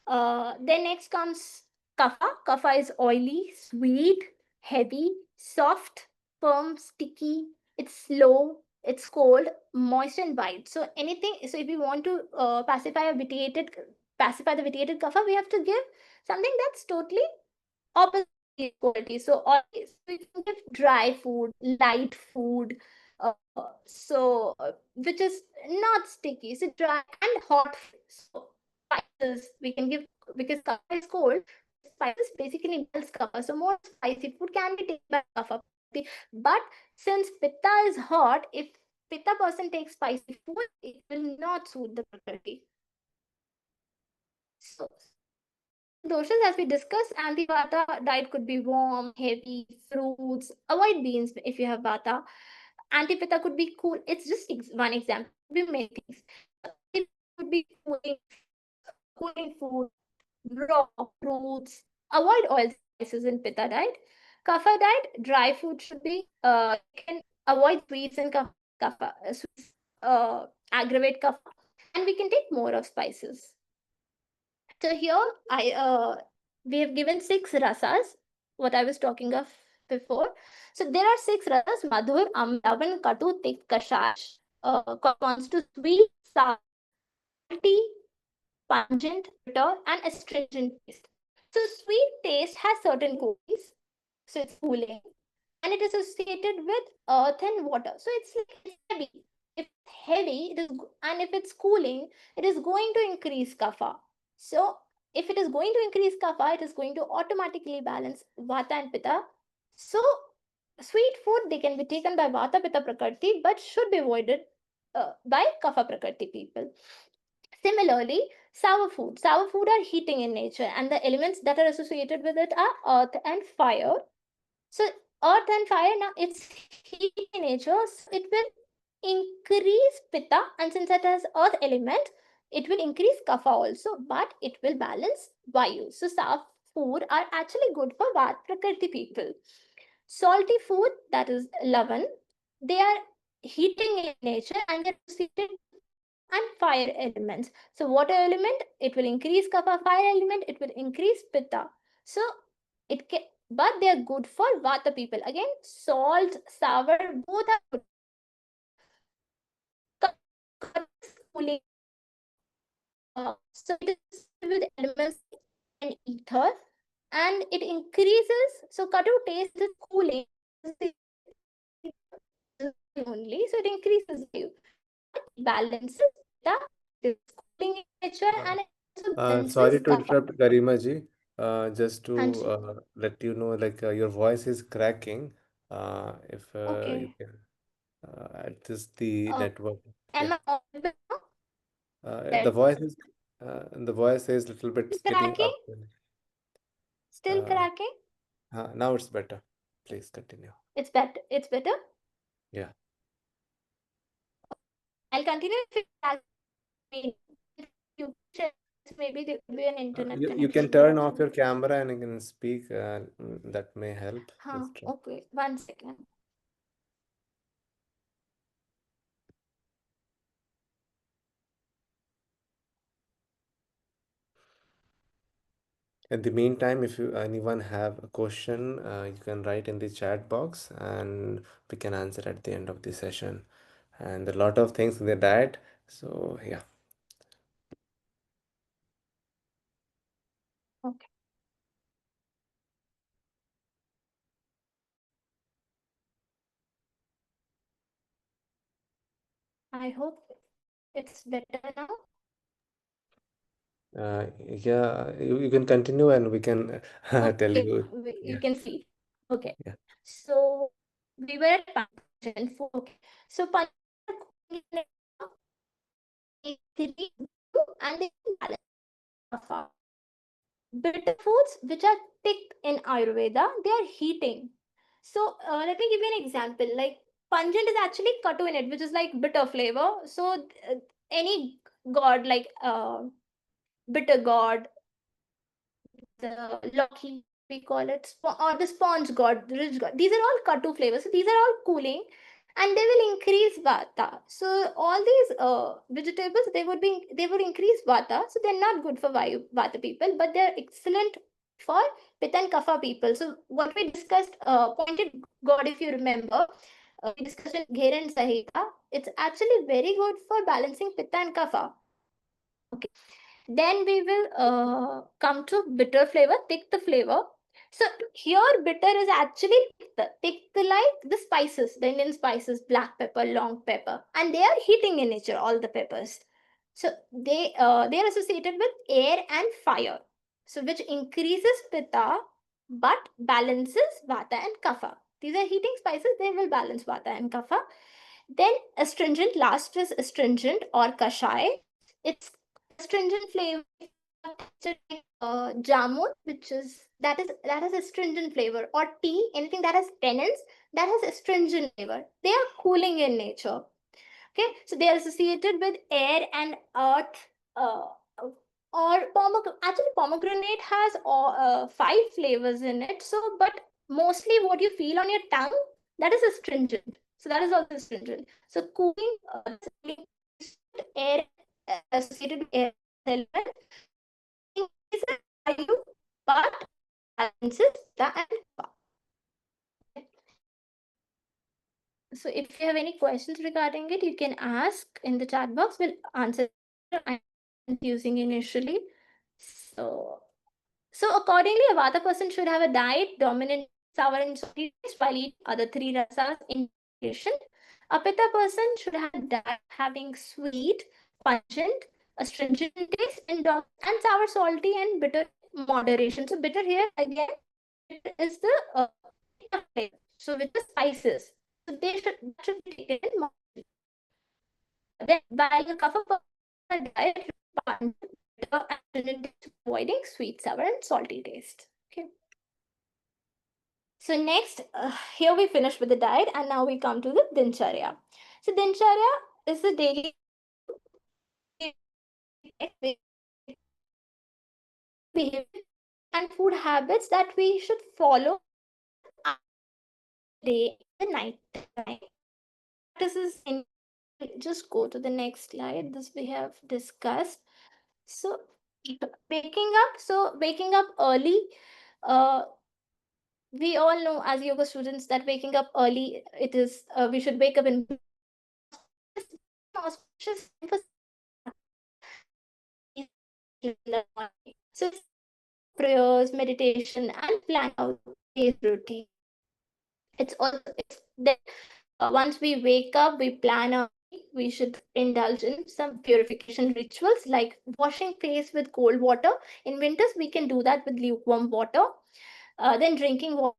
B: Then next comes kapha. Kapha is oily, sweet, heavy, soft, firm, sticky. It's slow, it's cold, moist, and white. So anything. So if we want to pacify the vitiated kapha, we have to give something that's totally opposite these qualities. So always, so you can give dry food, light food, which is not sticky, so dry and hot food. So spices we can give, because kapha is cold. So spices basically melts kapha. So more spicy food can be taken by kapha. But since pitta is hot, if pitta person takes spicy food, it will not suit the prakriti. So doshas, as we discussed, anti-vata diet could be warm, heavy, fruits. Avoid beans if you have vata. Anti-pitta could be cool. It's just one example. It could be many things. So anti-pitta could be cooling food, raw fruits. Avoid oil spices in pitta diet. Kapha diet, dry food should be. You can avoid sweets and kapha. Sweets aggravate kapha, and we can take more of spices. So here we have given 6 rasas, what I was talking of before. So there are 6 rasas: madhur, amlavan, katu, tik, kashash. Corresponds to sweet, sour, salty, pungent, bitter, and astringent taste. So sweet taste has certain qualities. So it's cooling, and it is associated with earth and water. So it's heavy. If it's heavy, and if it's cooling, it is going to increase kapha. So if it is going to increase kapha, it is going to automatically balance vata and pitta. So sweet food, they can be taken by vata pitta prakriti, but should be avoided by kapha prakriti people. Similarly, sour food. Sour food are heating in nature, and the elements that are associated with it are earth and fire. So earth and fire, now it's heat in nature, so it will increase pitta, and since it has earth element, it will increase kapha also, but it will balance vayu. So sour food are actually good for vat prakriti people. Salty food, that is lavan, they are heating in nature and they're associated with water and fire elements. So water element, it will increase kapha. Fire element, it will increase pitta. So it can, but they are good for vata people. Again, salt, sour, both are good. Katu is cooling. So it is associated with elements and ether, and it increases. So katu taste is cooling only, so it increases you, but it balances the, it is cooling in nature, and it also
A: Sorry
B: balances
A: to
B: kapha.
A: interrupt, Garima ji. Just to
B: Hanji.
A: let you know, like your voice is cracking. If you
B: Okay.
A: can, at this the
B: Uh,
A: network.
B: am
A: Yeah,
B: I audible now?
A: the
B: Better.
A: voice is the voice is little bit
B: Still
A: getting
B: cracking?
A: up.
B: Still
A: Uh,
B: cracking?
A: Now it's better. Please continue.
B: It's better. It's better.
A: Yeah.
B: I'll continue if it cracks. You check. Maybe there could be an internet
A: You
B: connection
A: can
B: here
A: turn
B: also.
A: off your camera and you can speak. That may help.
B: Huh.
A: Just try.
B: Okay. 1 second.
A: In the meantime, if you anyone have a question, you can write in the chat box and we can answer at the end of the session. And a lot of things in the diet. So yeah.
B: Okay. I hope it's better now.
A: Yeah, you can continue and we can tell
B: Okay.
A: you.
B: You
A: Yeah,
B: can see. Okay.
A: yeah.
B: So we were at Panjan. Okay. So Panjan three and they balance kapha. Bitter foods, which are thick in Ayurveda, they are heating. So let me give you an example. Like pungent is actually katu in it, which is like bitter flavor. So any god like bitter god, the Loki, we call it, or the sponge god, the rich god. These are all katu flavors. So these are all cooling, and they will increase vata. So all these vegetables, they would increase vata. So they're not good for vayu vata people, but they're excellent for pitta and kapha people. So what we discussed, pointed god, if you remember, we discussed in Gher and Sahita. It's actually very good for balancing pitta and kapha. Okay. Then we will come to bitter flavor, thick the flavor. So here bitter is actually thick like the spices, the Indian spices, black pepper, long pepper, and they are heating in nature, all the peppers. So they are associated with air and fire. So which increases pitta but balances vata and kapha. These are heating spices, they will balance vata and kapha. Then astringent, last is astringent or kashai. It's astringent flavor. Tasted like jamun, which is that has astringent flavor, or tea, anything that has tannins that has astringent flavor. They are cooling in nature. Okay, so they are associated with air and earth. Or actually pomegranate has five flavors in it. So, but mostly what you feel on your tongue, that is astringent. So that is also astringent. So cooling, air associated with air element increases value, but balances the and so if you have any questions regarding it, you can ask in the chat box. We'll answer. I'm using initially. So, so accordingly, a Vata person should have a diet dominant sour and salty taste while eat other three rasas in moderation. A Pitta person should have a diet having sweet, pungent, astringent taste, and sour, salty, and bitter moderation. So bitter here again is the flavor. So with the spices. So they should be taken in moderation. Then while the kapha diet bitter and avoiding sweet, sour, and salty taste. Okay. So next, here we finish with the diet, and now we come to the dincharya. So dincharya is the daily behavior and food habits that we should follow day and night time. This is in, just go to the next slide. This we have discussed. So waking up. So waking up early. Uh, we all know as yoga students that waking up early, it is we should wake up in auspicious so prayers, meditation, and plan out day's routine. It's that once we wake up, we plan our day. We should indulge in some purification rituals like washing face with cold water. In winters, we can do that with lukewarm water. Then drinking water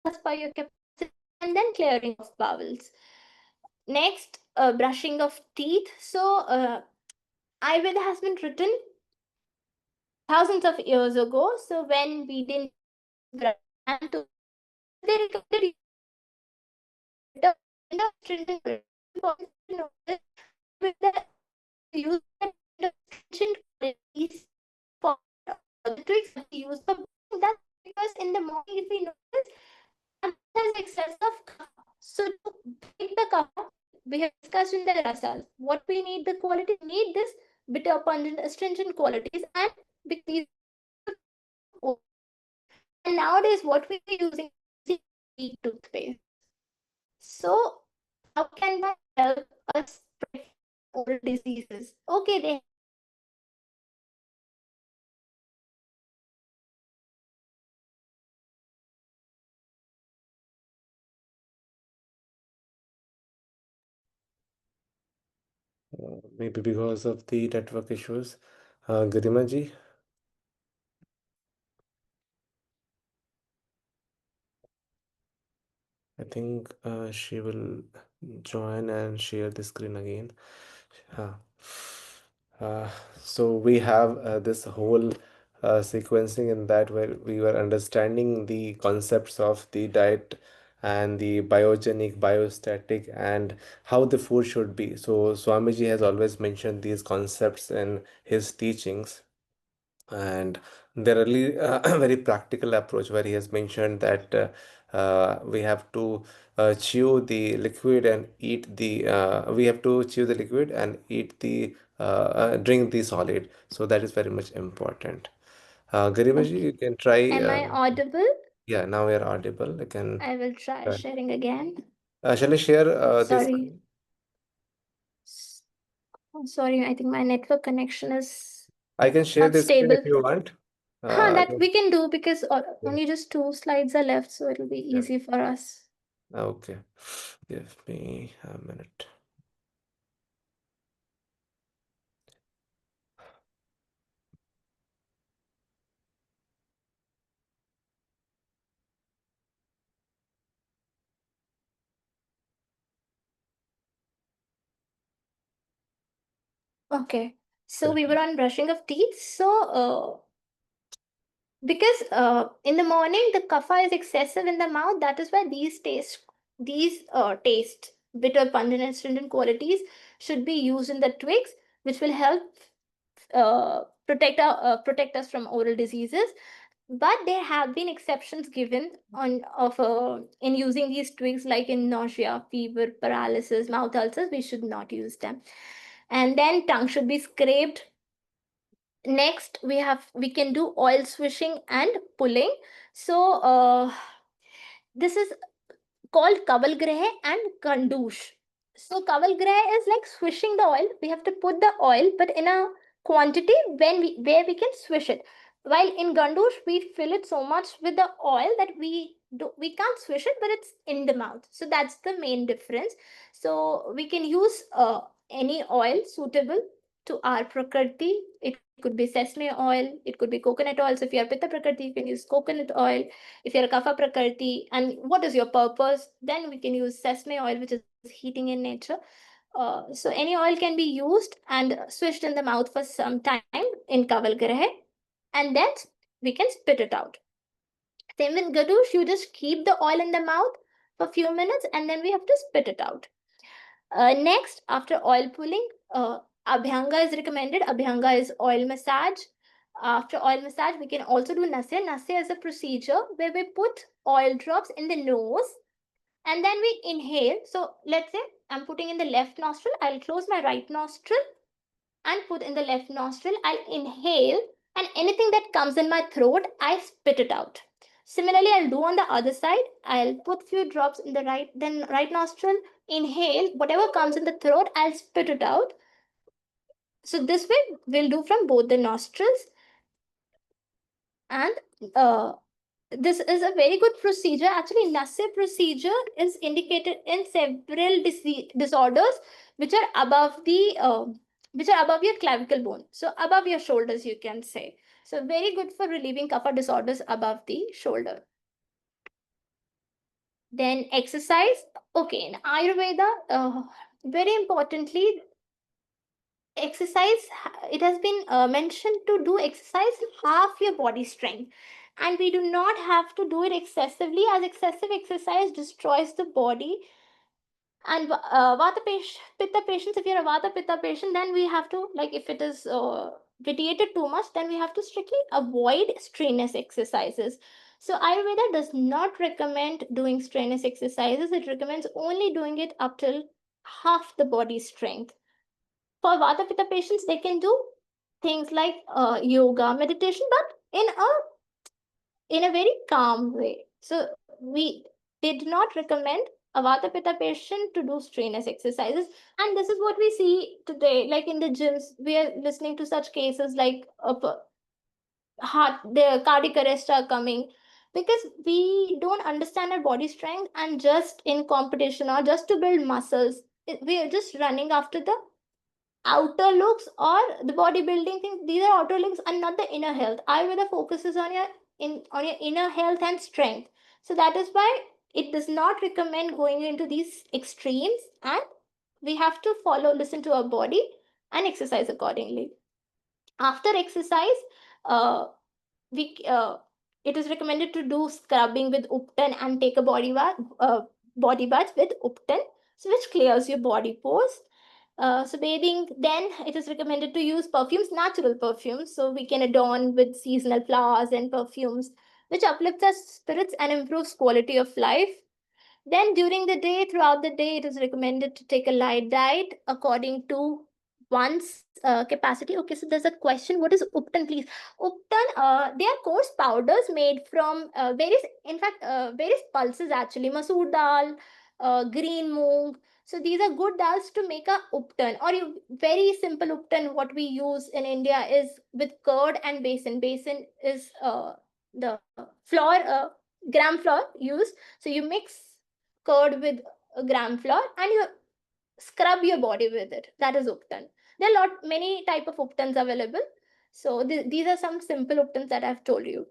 B: as per your capacity, and then clearing of bowels. Next, brushing of teeth. So, Ayurveda has been written thousands of years ago. So when we didn't brush and to they recommended the stringent important to know that with the use of stringent qualities for to use the that's because in the morning if we notice there's excess of kapha. So to break the kapha, we have discussed in the rasas what we need the quality need this bitter pungent astringent qualities and because and nowadays what we are using is toothpaste. So how can that help us prevent oral diseases? Okay, they
A: Maybe because of the network issues. Garima ji, I think she will join and share the screen again. Uh, uh, so we have this whole sequencing in that where we were understanding the concepts of the diet and the biogenic, biostatic, and how the food should be. So Swamiji has always mentioned these concepts in his teachings, and there are really a very practical approach where he has mentioned that we have to chew the liquid and eat the we have to chew the liquid and eat the drink the solid, so that is very much important. Garimaji,
B: okay.
A: you can try
B: Am I audible?
A: yeah, now we are audible. I can
B: I will try
A: uh,
B: sharing again.
A: shall I share this
B: Sorry.
A: screen?
B: Sorry, I think my network connection is
A: I can share
B: not
A: this screen if
B: stable.
A: you want.
B: Huh,
A: I
B: that
A: don't-
B: we can do because
A: yeah,
B: only just two slides are left, so it'll be
A: yeah.
B: easy for us.
A: Okay, give me a minute.
B: Okay. So we were on brushing of teeth. So because in the morning the kapha is excessive in the mouth, that is why these taste bitter, pungent, and stringent qualities should be used in the twigs, which will help protect us from oral diseases. But there have been exceptions given on of in using these twigs, like in nausea, fever, paralysis, mouth ulcers. We should not use them. And then tongue should be scraped. Next, we can do oil swishing and pulling. So this is called kavalgraha and kandush. So kavalgraha is like swishing the oil. We have to put the oil, but in a quantity where we can swish it. While in gandush, we fill it so much with the oil that we can't swish it, but it's in the mouth. So that's the main difference. So we can use any oil suitable to our prakriti. It could be sesame oil, it could be coconut oil. So if you are pitta prakriti, you can use coconut oil. If you're a kapha prakriti and what is your purpose, then we can use sesame oil, which is heating in nature. So any oil can be used and swished in the mouth for some time in kavalgrahe, and then we can spit it out. Same with gadush, you just keep the oil in the mouth for a few minutes and then we have to spit it out. Next, after oil pulling, abhyanga is recommended. Abhyanga is oil massage. After oil massage, we can also do nasya. Nasya is a procedure where we put oil drops in the nose and then we inhale. So let's say I'm putting in the left nostril. I'll close my right nostril and put in the left nostril. I'll inhale, and anything that comes in my throat, I spit it out. Similarly, I'll do on the other side. I'll put few drops in the right nostril, inhale, whatever comes in the throat, I'll spit it out. So this way we'll do from both the nostrils. And uh, this is a very good procedure. Actually, nasya procedure is indicated in several disorders which are above the which are above your clavicle bone, so above your shoulders, you can say. So very good for relieving kapha disorders above the shoulder. Then exercise. Okay, in ayurveda, very importantly, exercise, it has been mentioned to do exercise half your body strength, and we do not have to do it excessively, as excessive exercise destroys the body. And pitta patients, if you're a vata pitta patient, then we have to, like, if it is vitiated too much, then we have to strictly avoid strenuous exercises. So ayurveda does not recommend doing strenuous exercises. It recommends only doing it up till half the body strength. For vata pitta patients, they can do things like yoga, meditation, but in a very calm way. So we did not recommend a vata pitta patient to do strenuous exercises. And this is what we see today, like in the gyms. We are listening to such cases like heart, the cardiac arrest are coming because we don't understand our body strength, and just in competition or just to build muscles, we are just running after the outer looks or the bodybuilding things. These are outer looks and not the inner health. Ayurveda focuses on your inner health and strength. So that is why it does not recommend going into these extremes, and we have to listen to our body and exercise accordingly. After exercise, uh, we it is recommended to do scrubbing with uptan and take a body bath with uptan, so which clears your body pores. So bathing, then it is recommended to use perfumes, natural perfumes, so we can adorn with seasonal flowers and perfumes, which uplifts our spirits and improves quality of life. Then during the day, throughout the day, it is recommended to take a light diet according to one's capacity. Okay, so there's a question. What is uptan, please? Uptan, they are coarse powders made from various pulses actually. Masoor dal, green moong. So these are good dals to make a uptan. Or you, very simple uptan. What we use in India is with curd and besan. Besan is the flour, gram flour used. So you mix curd with a gram flour and you scrub your body with it. That is uptan. There are many type of uptans available. So these are some simple uptans that I've told you.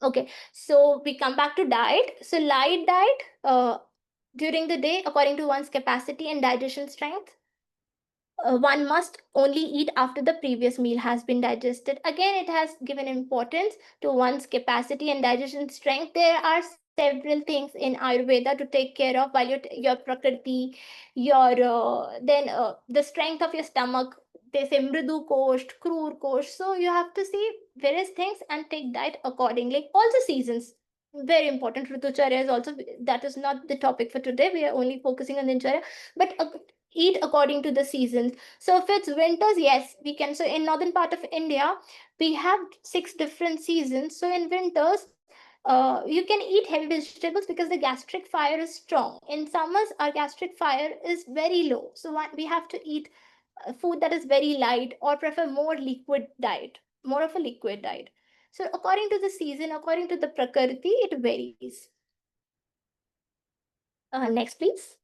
B: Okay, so we come back to diet. So light diet, during the day according to one's capacity and digestion strength. one must only eat after the previous meal has been digested. Again, it has given importance to one's capacity and digestion strength. There are several things in Ayurveda to take care of while your prakriti, your the strength of your stomach. They say mridu kosht, krur kosht. So you have to see various things and take diet accordingly. Also seasons, very important. Ritucharya is also, that is not the topic for today. We are only focusing on Dincharya, but eat according to the seasons. So if it's winters, yes, we can. So in northern part of India, we have 6 different seasons. So in winters, you can eat heavy vegetables because the gastric fire is strong. In summers, our gastric fire is very low. So we have to eat food that is very light, or prefer more liquid diet, more of a liquid diet. So according to the season, according to the prakriti, it varies. Next, please.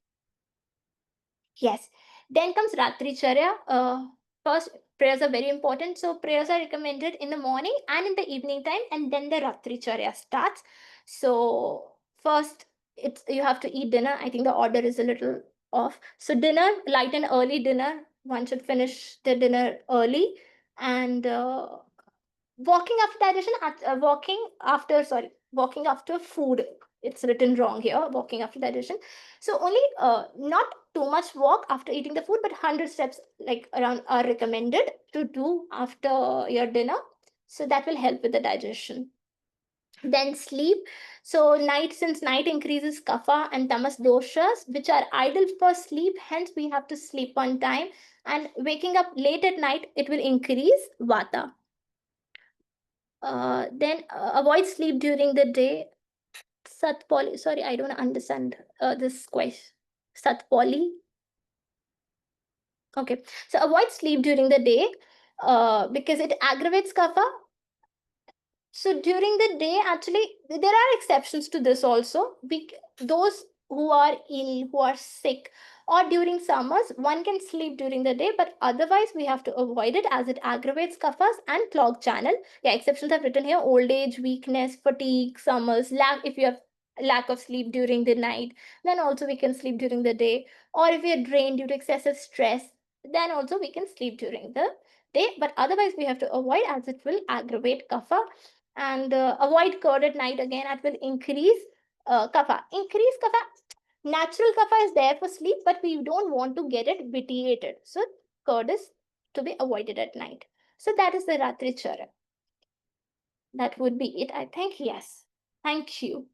B: Yes. Then comes Ratri Charya. First, prayers are very important. So prayers are recommended in the morning and in the evening time, and then the Ratri Charya starts. So first, it's you have to eat dinner. I think the order is a little off. So dinner, light and early dinner. One should finish the dinner early, and walking after digestion. Walking after food. It's written wrong here. Walking after digestion. So only not too much walk after eating the food, but 100 steps like around are recommended to do after your dinner. So that will help with the digestion. Then sleep. So night, since night increases kapha and tamas doshas, which are ideal for sleep, hence we have to sleep on time. And waking up late at night, it will increase vata. Then avoid sleep during the day. Satpoli, sorry, I don't understand this question. Satpoli. Okay, so avoid sleep during the day because it aggravates kapha. So during the day, actually, there are exceptions to this also. Those who are ill, who are sick, or during summers, one can sleep during the day, but otherwise we have to avoid it as it aggravates kaphas and clog channel. Yeah, exceptions have written here: old age, weakness, fatigue, summers, lack. If you have lack of sleep during the night, then also we can sleep during the day. Or if we are drained due to excessive stress, then also we can sleep during the day. But otherwise, we have to avoid as it will aggravate kapha, and avoid curd at night. Again, that will increase kapha. Increase kapha. Natural kapha is there for sleep, but we don't want to get it vitiated. So curd is to be avoided at night. So that is the Ratri Chara. That would be it, I think. Yes. Thank you.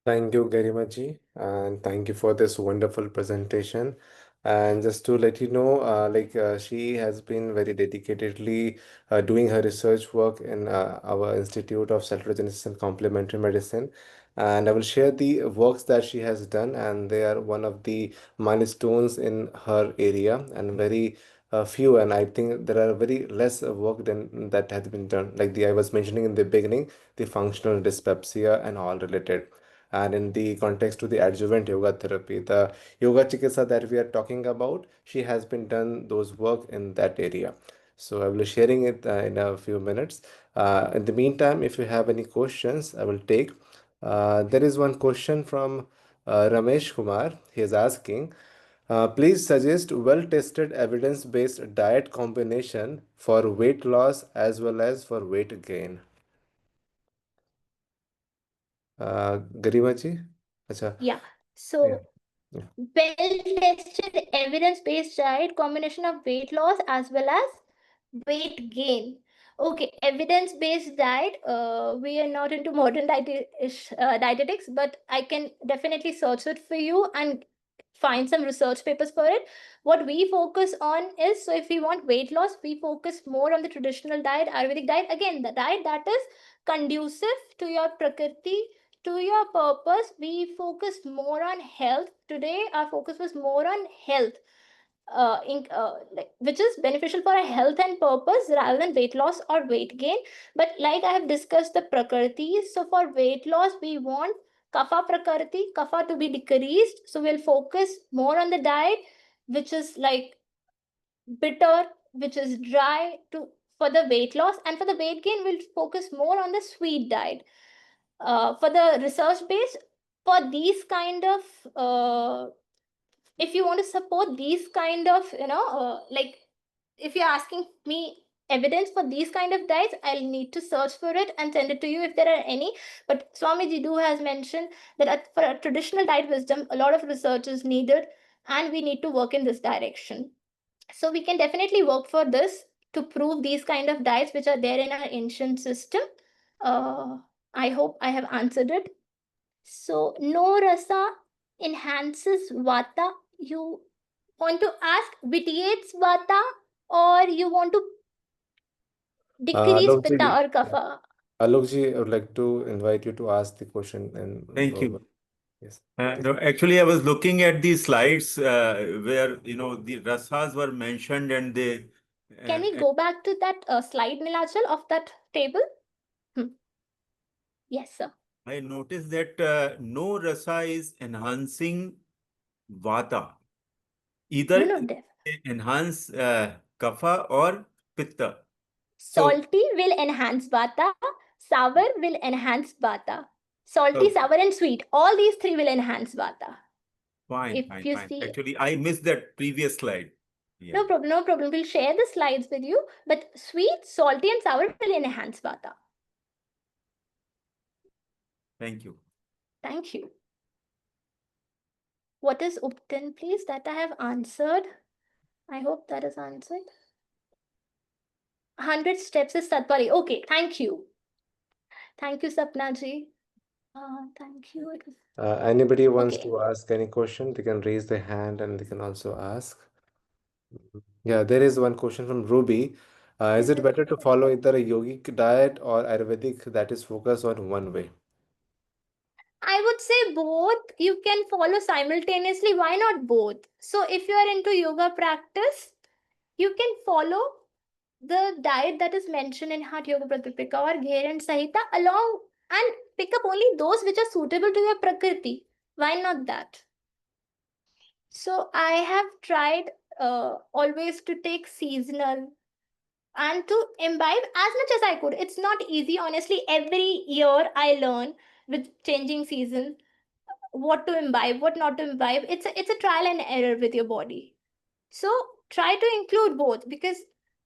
A: Thank you, Garima ji, and thank you for this wonderful presentation. And just to let you know, she has been very dedicatedly doing her research work in our Institute of Salutogenesis and Complementary Medicine. And I will share the works that she has done, and they are one of the milestones in her area, and very few. And I think there are very less work than that has been done. Like the I was mentioning in the beginning, the functional dyspepsia and all related. And in the context to the adjuvant yoga therapy, the yoga chikitsa that we are talking about, she has been done those work in that area. So I will be sharing it in a few minutes. In the meantime, if you have any questions, I will take. There is one question from Ramesh Kumar. He is asking, please suggest well-tested evidence-based diet combination for weight loss as well as for weight gain. Garima ji? Acha.
B: Yeah.
A: Yeah.
B: So
A: Yeah.
B: well-tested evidence-based diet combination of weight loss as well as weight gain. Okay, evidence-based diet. We are not into modern dietetics, but I can definitely search it for you and find some research papers for it. What we focus on is, so if we want weight loss, we focus more on the traditional diet, Ayurvedic diet. Again, the diet that is conducive to your prakriti, to your purpose. We focus more on health. Today, our focus was more on health, which is beneficial for a health and purpose rather than weight loss or weight gain. But like I have discussed the prakriti, so for weight loss, we want kapha prakriti, kapha to be decreased. So we'll focus more on the diet, which is like bitter, which is dry to for the weight loss, and for the weight gain, we'll focus more on the sweet diet. For the research base, for these kind of if you want to support these kind of, like, if you're asking me evidence for these kind of diets, I'll need to search for it and send it to you if there are any. But Swamiji do has mentioned that for a traditional diet wisdom, a lot of research is needed, and we need to work in this direction. So we can definitely work for this to prove these kind of diets which are there in our ancient system. uh, I hope I have answered it. So no rasa enhances vata. You want to ask vitiates vata, or you want to decrease pitta
A: Alokji,
B: or kapha?
A: Alokji, I would like to invite you to ask the question in
C: Thank
A: verbal.
C: you.
A: Yes.
C: No, actually, I was looking at the slides where the rasas were mentioned, and they.
B: Can we go back to that slide, Nilachal, of that table? Hmm. Yes, sir.
C: I noticed that no rasa is enhancing vata.
B: No,
C: Either
B: no, def.
C: they enhance kapha or pitta. So
B: Salty will enhance vata. Sour will enhance vata. Salty,
C: so
B: sour, and sweet. All these three will enhance vata.
C: fine,
B: If
C: fine,
B: you
C: fine.
B: see,
C: Actually, I missed that previous slide. Yeah.
B: no problem, no problem. We'll share the slides with you. But sweet, salty, and sour will enhance vata.
C: Thank you.
B: Thank you. What is Upton, please? That I have answered. I hope that is answered. 100 steps is Satwari. Okay, thank you. Thank you, Sapna ji. Thank you.
A: Anybody wants
B: Okay.
A: to ask any question, they can raise their hand and they can also ask. Yeah, there is one question from Ruby. Is it better to follow either a yogic diet or Ayurvedic that is focused on one way?
B: I would say both you can follow simultaneously. Why not both? So, if you are into yoga practice, you can follow the diet that is mentioned in Heart Yoga Pratipika or Gher and Sahita along, and pick up only those which are suitable to your Prakriti. Why not that? So, I have tried always to take seasonal and to imbibe as much as I could. It's not easy, honestly. Every year I learn with changing season what to imbibe, what not to imbibe. It's a trial and error with your body. So try to include both, because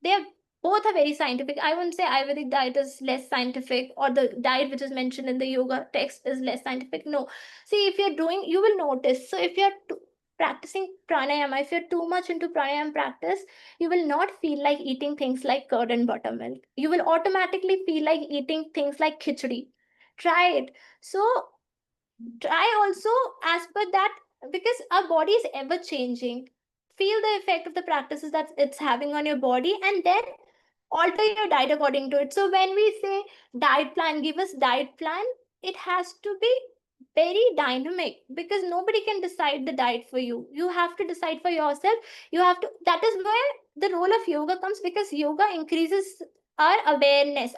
B: they are both are very scientific. I wouldn't say Ayurvedic diet is less scientific, or the diet which is mentioned in the yoga text is less scientific. No. See, if you're doing, you will notice. So if you're practicing pranayama, if you're too much into pranayama practice, you will not feel like eating things like curd and buttermilk. You will automatically feel like eating things like khichdi. Try it. So try also as per that, because our body is ever changing. Feel the effect of the practices that it's having on your body, and then alter your diet according to it. So when we say diet plan, give us diet plan, it has to be very dynamic, because nobody can decide the diet for you. You have to decide for yourself. You have to, that is where the role of yoga comes, because yoga increases our awareness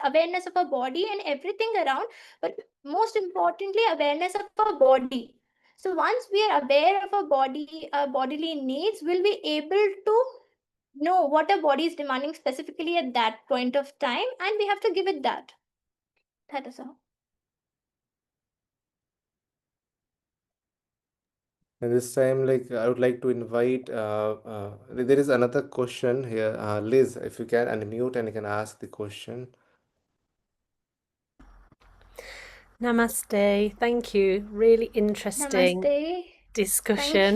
B: of our body and everything around, but most importantly, awareness of our body. So once we are aware of our body, our bodily needs, we'll be able to know what our body is demanding specifically at that point of time, and we have to give it that. That is all.
A: And this time, like, I would like to invite, there is another question here. Liz, if you can unmute and you can ask the question.
D: Namaste. Thank you. Really interesting
B: Namaste.
D: discussion.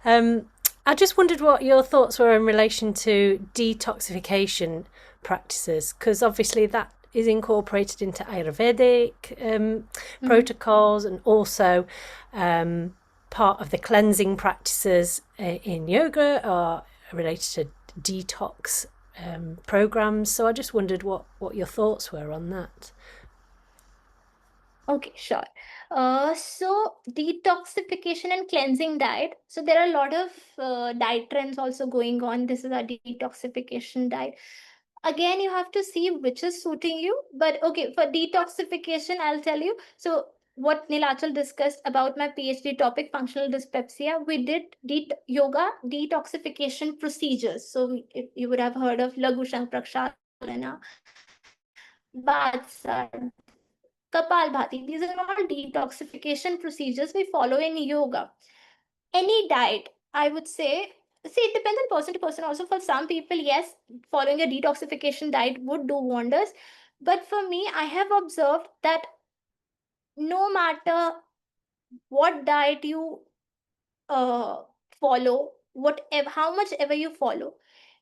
B: Thank you.
D: I just wondered what your thoughts were in relation to detoxification practices, because obviously that is incorporated into Ayurvedic protocols, and also part of the cleansing practices in yoga are related to detox programs. So I just wondered what your thoughts were on that.
B: Okay, sure. So detoxification and cleansing diet. So there are a lot of diet trends also going on. This is a detoxification diet. Again, you have to see which is suiting you. But okay, for detoxification, I'll tell you. So what Nilachal discussed about my PhD topic, functional dyspepsia, we did yoga detoxification procedures. So you would have heard of Lagushan Prakshalana, Batsad, Kapalbhati. These are all detoxification procedures we follow in yoga. any diet, I would say, see, it depends on person to person. Also, for some people, yes, following a detoxification diet would do wonders. But for me, I have observed that no matter what diet you uh, follow, whatever, how much ever you follow,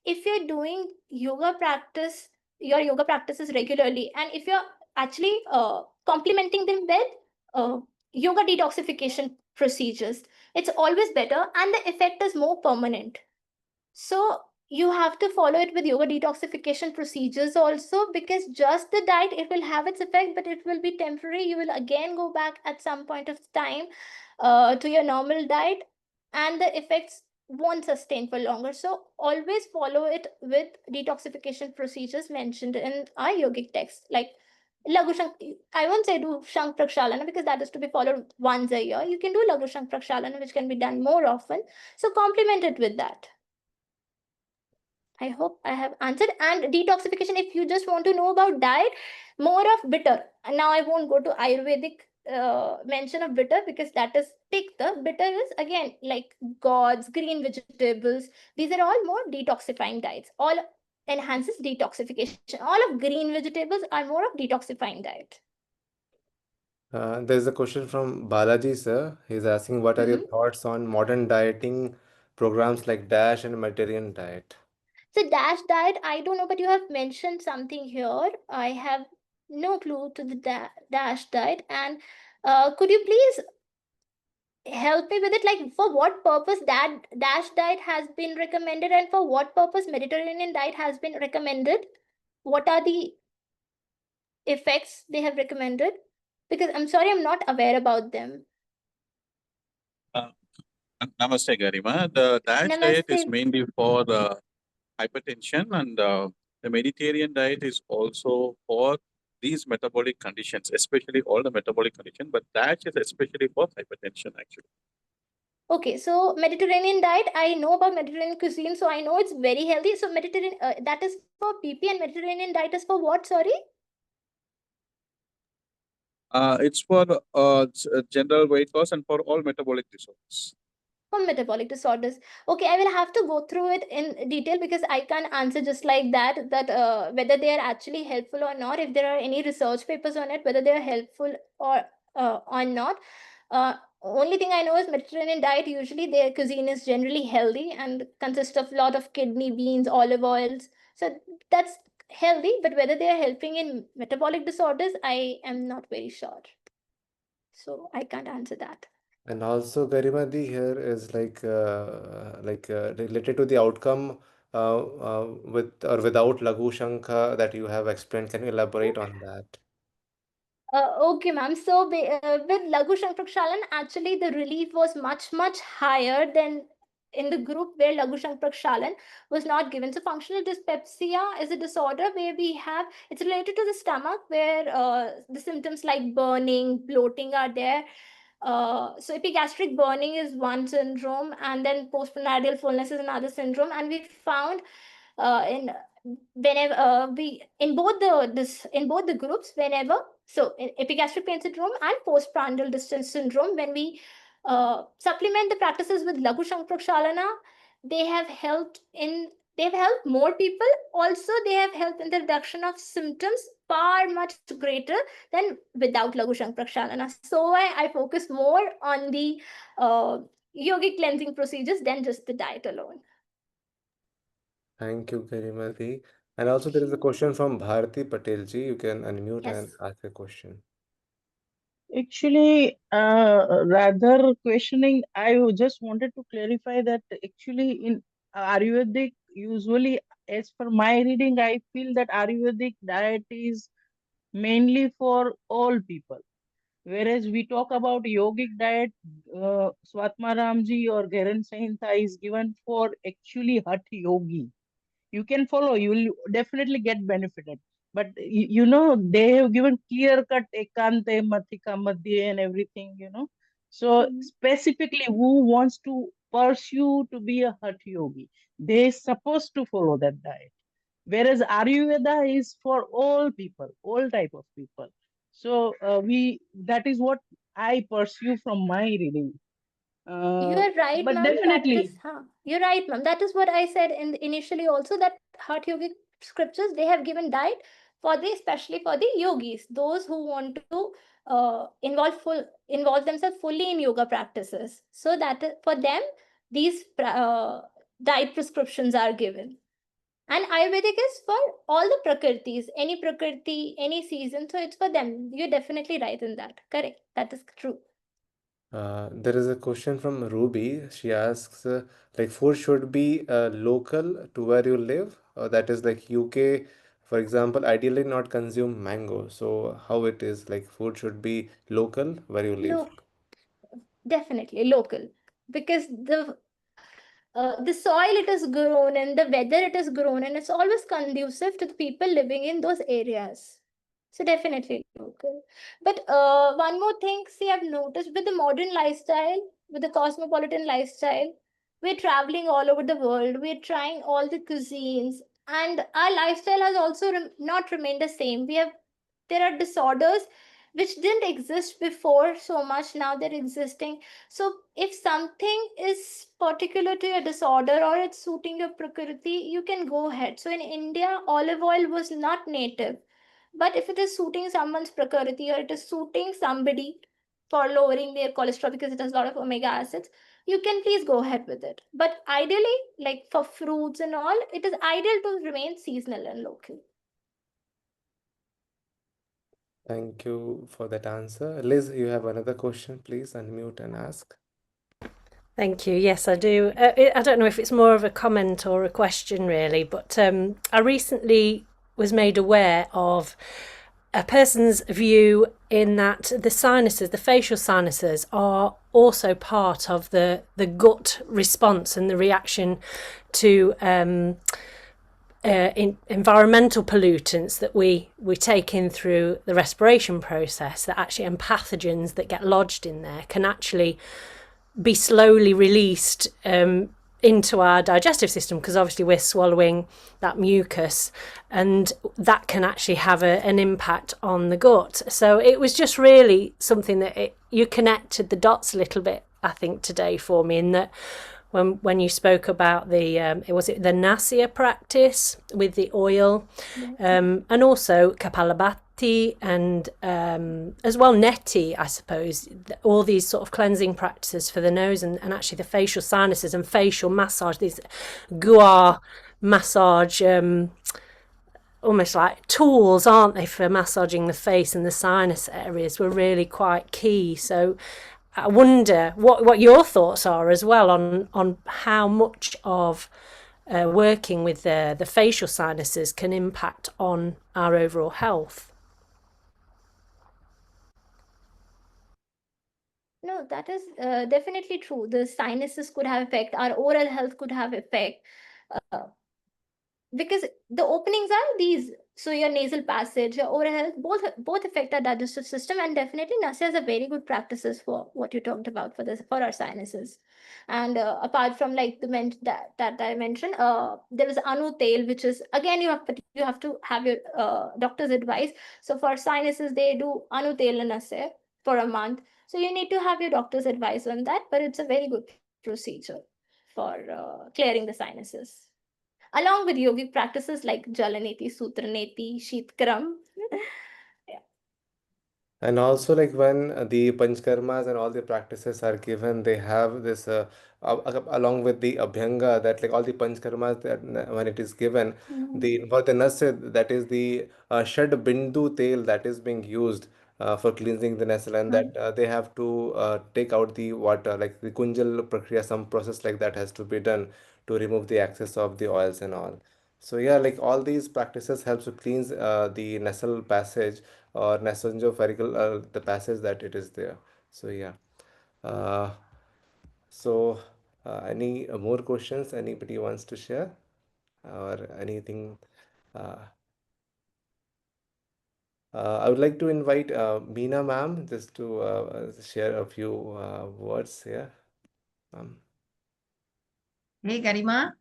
B: if you're doing yoga practice, your yoga practices regularly, and if you're actually complementing them with uh, yoga detoxification procedures, it's always better and the effect is more permanent. So you have to follow it with yoga detoxification procedures also, because just the diet, it will have its effect, but it will be temporary. You will again go back at some point of time to your normal diet, and the effects won't sustain for longer. So always follow it with detoxification procedures mentioned in our yogic text, like Lagu Shank. I won't say do Shank Prakshalana because that is to be followed once a year. You can do Lagu Shank Prakshalana, which can be done more often. So complement it with that. I hope I have answered. And detoxification, if you just want to know about diet, more of bitter. And now I won't go to Ayurvedic mention of bitter because that is tikta. Bitter is again like gods, green vegetables. These are all more detoxifying diets. All enhances detoxification. All of green vegetables are more of detoxifying diet.
A: There's a question from Balaji, sir. He's asking, what are your
B: Mhm.
A: thoughts on modern dieting programs like DASH and Mediterranean diet?
B: So dash diet, I don't know, but you have mentioned something here. I have no clue to the dash diet. And could you please help me with it? Like, for what purpose that dash diet has been recommended, and for what purpose Mediterranean diet has been recommended? What are the effects they have recommended? Because I'm sorry, I'm not aware about them.
E: Uh, Namaste, Garima. The DASH diet is
B: Namaste.
E: mainly for hypertension, and the Mediterranean diet is also for these metabolic conditions, especially all the metabolic conditions. But DASH is especially for hypertension, actually.
B: Okay, so Mediterranean diet, I know about Mediterranean cuisine, so I know it's very healthy. So Mediterranean, that is for PP, and Mediterranean diet is for what? Sorry?
E: It's for general weight loss and for all metabolic disorders.
B: For metabolic disorders. Okay, I will have to go through it in detail because I can't answer just like that, that whether they are actually helpful or not, if there are any research papers on it, whether they are helpful or not. Only thing I know is Mediterranean diet, usually their cuisine is generally healthy and consists of a lot of kidney beans, olive oils. So that's healthy, but whether they are helping in metabolic disorders, I am not very sure. So I can't answer that.
A: And also, Garimadi here is related to the outcome with or without Lagu Shankha that you have explained. Can you elaborate on that?
B: Okay, ma'am. So with Lagu Shankar, actually the relief was much, much higher than in the group where Lagu Shankar was not given. So functional dyspepsia is a disorder where we have, it's related to the stomach, where the symptoms like burning, bloating are there. So epigastric burning is one syndrome, and then postprandial fullness is another syndrome. And we found in whenever we in both the groups, whenever, so in epigastric pain syndrome and postprandial distance syndrome, when we supplement the practices with Lagu Shankrakshalana, they have helped in they've helped more people. Also, they have helped in the reduction of symptoms far much greater than without Lagu Shankrakshalana. So I focus more on the yogic cleansing procedures than just the diet alone.
A: Thank you, Garimadi. And also, there is a question from Bharati Patel ji. You can unmute and
B: Yes.
A: ask a question.
F: Actually, rather questioning, just wanted to clarify that actually in Ayurvedic, usually, as per my reading, I feel that Ayurvedic diet is mainly for all people. Whereas we talk about yogic diet, Swatma Ramji or Garen Sahinta is given for actually Hatha yogi. You can follow, you will definitely get benefited. But they have given clear cut ekante mathika madhya and everything. So
B: Mhm.
F: specifically who wants to pursue to be a Hatha yogi, they supposed to follow that diet. Whereas Ayurveda is for all people, all type of people. So we that is what I pursue from my reading.
B: You're right,
F: But
B: ma'am. That is,
F: definitely,
B: you're right, ma'am. That is what I said initially also, that Heart Yogic scriptures, they have given diet for the, especially for the yogis, those who want to involve themselves fully in yoga practices. So that for them, these diet prescriptions are given. And Ayurvedic is for all the prakritis, any prakriti, any season. So it's for them. You're definitely right in that. Correct. That is true.
A: There is a question from Ruby. She asks, like, food should be local to where you live. That is like UK, for example, ideally not consume mango. So how it is, like, food should be local where you live.
B: Look, definitely local, because the soil it is grown and the weather it is grown, and it's always conducive to the people living in those areas. So definitely local. But one more thing, see, I've noticed with the modern lifestyle, with the cosmopolitan lifestyle, we're traveling all over the world. We're trying all the cuisines, and our lifestyle has also not remained the same. There are disorders which didn't exist before so much. Now they're existing. So if something is particular to your disorder or it's suiting your prakriti, you can go ahead. So in India, olive oil was not native. But if it is suiting someone's prakriti, or it is suiting somebody for lowering their cholesterol because it has a lot of omega acids, you can please go ahead with it. But ideally, like for fruits and all, it is ideal to remain seasonal and local.
A: Thank you for that answer. Liz, you have another question, please unmute and ask.
D: Thank you. Yes, I do. I don't know if it's more of a comment or a question, really, but I recently was made aware of a person's view in that the sinuses, the facial sinuses, are also part of the gut response and the reaction to environmental pollutants that we take in through the respiration process, that actually, and pathogens that get lodged in there can actually be slowly released into our digestive system, because obviously we're swallowing that mucus, and that can actually have an impact on the gut. So it was just really something that you connected the dots a little bit, I think, today for me, in that when you spoke about the the Nasya practice with the oil, and also Kapalabhati, and as well Neti, I suppose, all these sort of cleansing practices for the nose, and actually the facial sinuses and facial massage, these gua massage, almost like tools, aren't they, for massaging the face and the sinus areas, were really quite key. So I wonder what your thoughts are as well on how much of working with the facial sinuses can impact on our overall health.
B: No, that is definitely true. The sinuses could have effect. Our oral health could have effect. Uh, because the openings are these, so your nasal passage, your oral health, both affect our digestive system. And definitely nasyas are very good practices for what you talked about for this, for our sinuses. And apart from like the that I mentioned, there is anu tail, which is again, you have to have your doctor's advice. So for sinuses, they do anu tail and nasya for a month. So you need to have your doctor's advice on that, but it's a very good procedure for clearing the sinuses, along with yogic practices like Jalaneti, Sutraneti, Shitkram. Yeah.
A: And also, like, when the panchkarmas and all the practices are given, they have this along with the abhyanga, that like all the panchkarmas that when it is given, the for the nasal, that is the shad bindu tail that is being used for cleansing the nasal, and that they have to take out the water, like the kunjal prakriya, some process like that has to be done to remove the excess of the oils and all. So yeah, like all these practices helps to cleanse the nasal passage or nasopharyngeal, the passage that it is there. So yeah. Uh, so any more questions anybody wants to share or anything? Uh, I would like to invite Meena ma'am just to share a few words here.
G: Hey, Garima,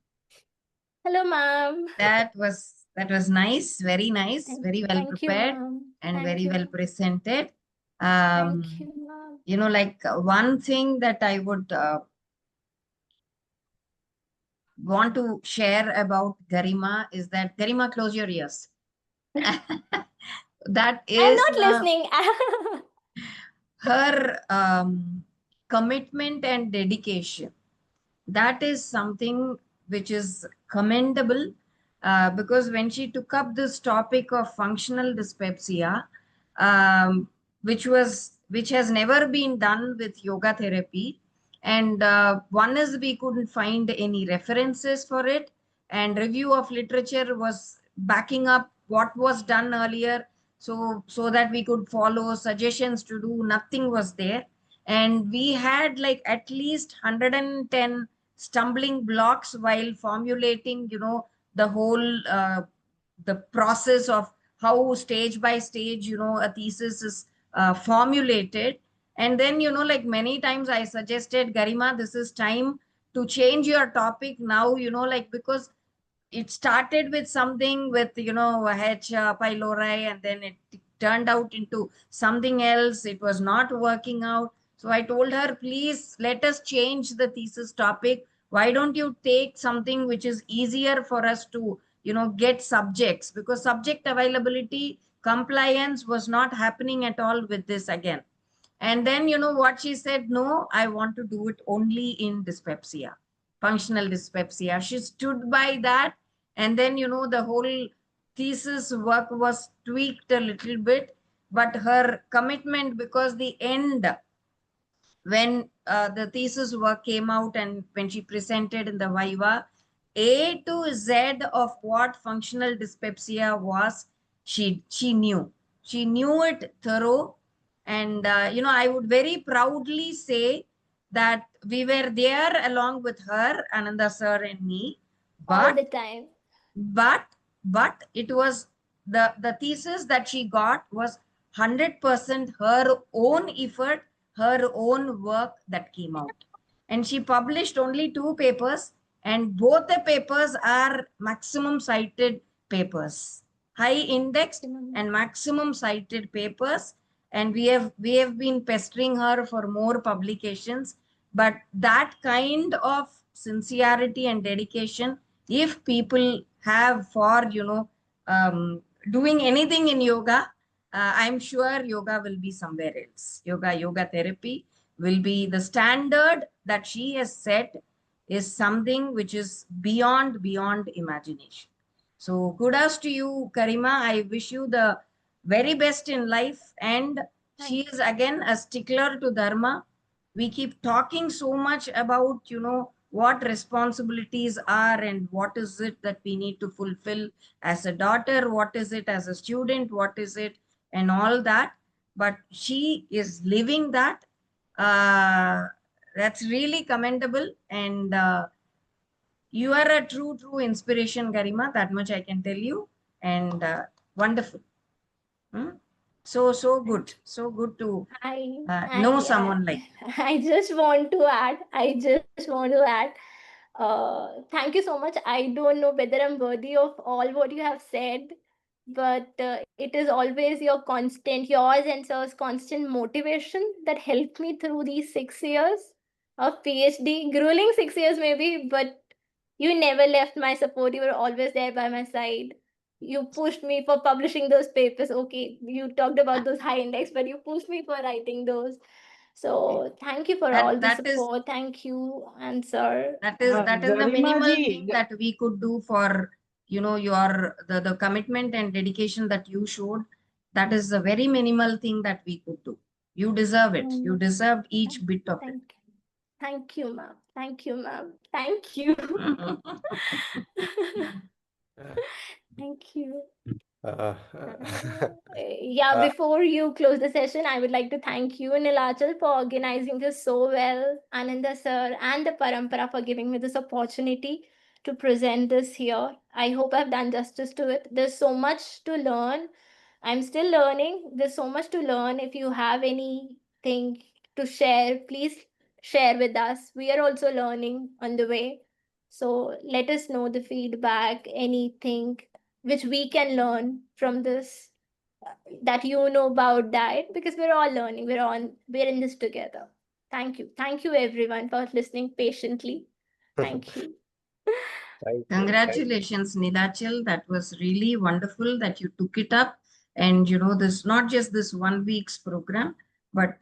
B: Hello, ma'am.
G: that was nice, very nice, very well
B: Thank you,
G: prepared
B: ma'am.
G: and
B: Thank
G: very
B: you.
G: well presented.
B: Thank you, ma'am.
G: like one thing that I would want to share about Garima is that, Garima, close your ears. That
B: I'm
G: is
B: not listening.
G: her commitment and dedication. That is something which is commendable, because when she took up this topic of functional dyspepsia, um, which has never been done with yoga therapy, and one is we couldn't find any references for it, and review of literature was backing up what was done earlier, so that we could follow suggestions to do. Nothing was there, and we had like at least 110 stumbling blocks while formulating, the whole the process of how stage by stage, a thesis is formulated. And then, like many times I suggested, Garima, this is time to change your topic now, like, because it started with something with, H. pylori, and then it turned out into something else. It was not working out. So I told her, please let us change the thesis topic. Why don't you take something which is easier for us to, get subjects? Because subject availability, compliance was not happening at all with this again. And then, what she said, no, I want to do it only in dyspepsia, functional dyspepsia. She stood by that. And then, the whole thesis work was tweaked a little bit, but her commitment, because the end, when the thesis work came out and when she presented in the Viva, A to Z of what functional dyspepsia was, she knew. She knew it thorough. And, I would very proudly say that we were there along with her, Ananda sir and me.
B: All
G: But
B: the time.
G: but it was the thesis that she got was 100% her own effort, her own work that came out. And she published only 2 papers, and both the papers are maximum cited papers, high indexed and maximum cited papers. And we have been pestering her for more publications. But that kind of sincerity and dedication, if people have for, doing anything in yoga, I'm sure yoga will be somewhere else. Yoga therapy will be the standard that she has set, is something which is beyond imagination. So kudos to you, Karima. I wish you the very best in life. And she is again a stickler to dharma. We keep talking so much about, what responsibilities are and what is it that we need to fulfill as a daughter, what is it as a student, what is it, and all that. But she is living that. That's really commendable. And you are a true inspiration, Garima. That much I can tell you. And wonderful. So good. So good to know someone like that.
B: I just want to add. Thank you so much. I don't know whether I'm worthy of all what you have said, but it is always yours and sir's constant motivation that helped me through these 6 years of PhD. Grueling 6 years maybe, but you never left my support. You were always there by my side. You pushed me for publishing those papers. Okay, you talked about those high index, but you pushed me for writing those. So thank you for all the
G: That is
B: support. Thank you, and sir.
G: that is the
F: Garima
G: minimal
F: ji,
G: thing that we could do for, your the commitment and dedication that you showed. That is a very minimal thing that we could do. You deserve it. You deserve each bit of it.
B: Thank you, ma'am. Thank you, ma'am. Thank you. Thank you.
A: Uh,
B: Yeah,
A: uh,
B: before you close the session, I would like to thank you, Nilachal, for organizing this so well, Ananda sir, and the Parampara for giving me this opportunity to present this here. I hope I've done justice to it. There's so much to learn. I'm still learning. There's so much to learn. If you have anything to share, please share with us. We are also learning on the way. So let us know the feedback, anything which we can learn from this. that you know about diet, because we're all learning. We're in this together. Thank you everyone for listening patiently. Thank you.
A: Thank you. Thank
G: Congratulations, Nilachal. That was really wonderful that you took it up. And you know, this not just this 1 week's program, but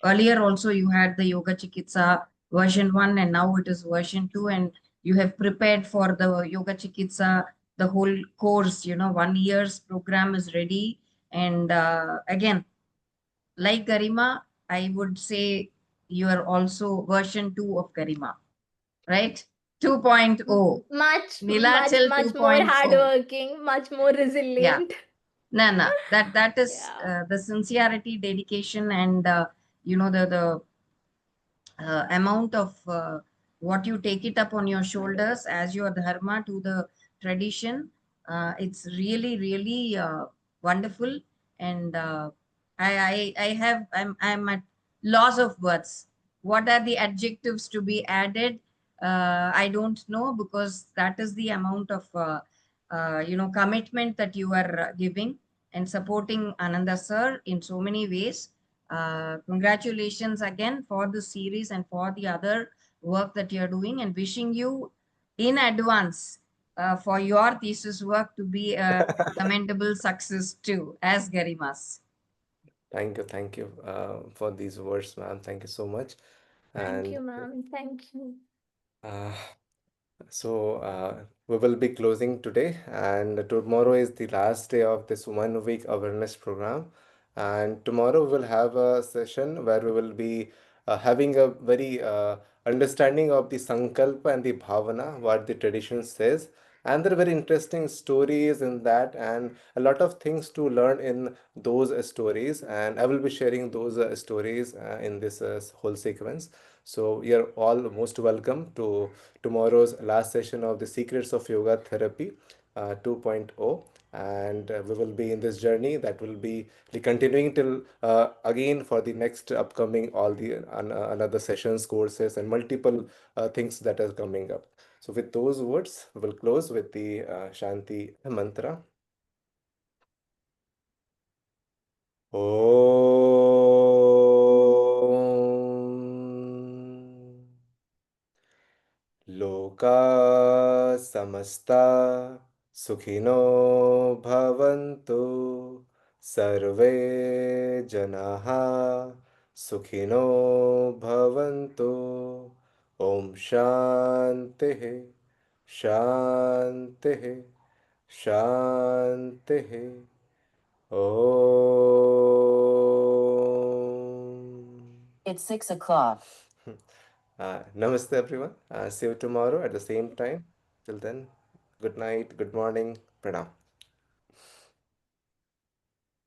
G: earlier also you had the Yoga Chikitsa version 1, and now it is version 2. And you have prepared for the Yoga Chikitsa, the whole course, you know, 1 year's program is ready. And again, like Garima, I would say you are also version 2 of Garima, right? 2.0. Nilachal
B: Much more
G: 2.0.
B: hardworking, much more
G: Yeah.
B: resilient.
G: No. That is
B: Yeah.
G: the sincerity, dedication, and you know the amount of what you take it up on your shoulders as your dharma to the tradition. It's really, really wonderful, and I'm at loss of words. What are the adjectives to be added? I don't know, because that is the amount of you know, commitment that you are giving and supporting Ananda sir in so many ways. Congratulations again for the series and for the other work that you're doing, and wishing you in advance for your thesis work to be a commendable success too, as Garimas.
A: thank you for these words, ma'am. Thank you so much.
B: Thank
A: And
B: you, ma'am. Thank you.
A: uh, so we will be closing today, and tomorrow is the last day of this 1 week awareness program. And tomorrow we will have a session where we will be having a very understanding of the sankalpa and the bhavana, what the tradition says. And there are very interesting stories in that, and a lot of things to learn in those stories. And I will be sharing those stories in this whole sequence. So you're all most welcome to tomorrow's last session of the Secrets of Yoga Therapy 2.0. And we will be in this journey that will be continuing till again for the next upcoming all the another sessions, courses, and multiple things that are coming up. So with those words, we will close with the Shanti mantra. Om. लोका समस्ता सुखिनो भवन्तु सर्वे जनाः सुखिनो भवन्तु ॐ शान्तिः शान्तिः शान्तिः It's 6 o'clock. Namaste, everyone. See you tomorrow at the same time. Till then, good night, good morning, pranam.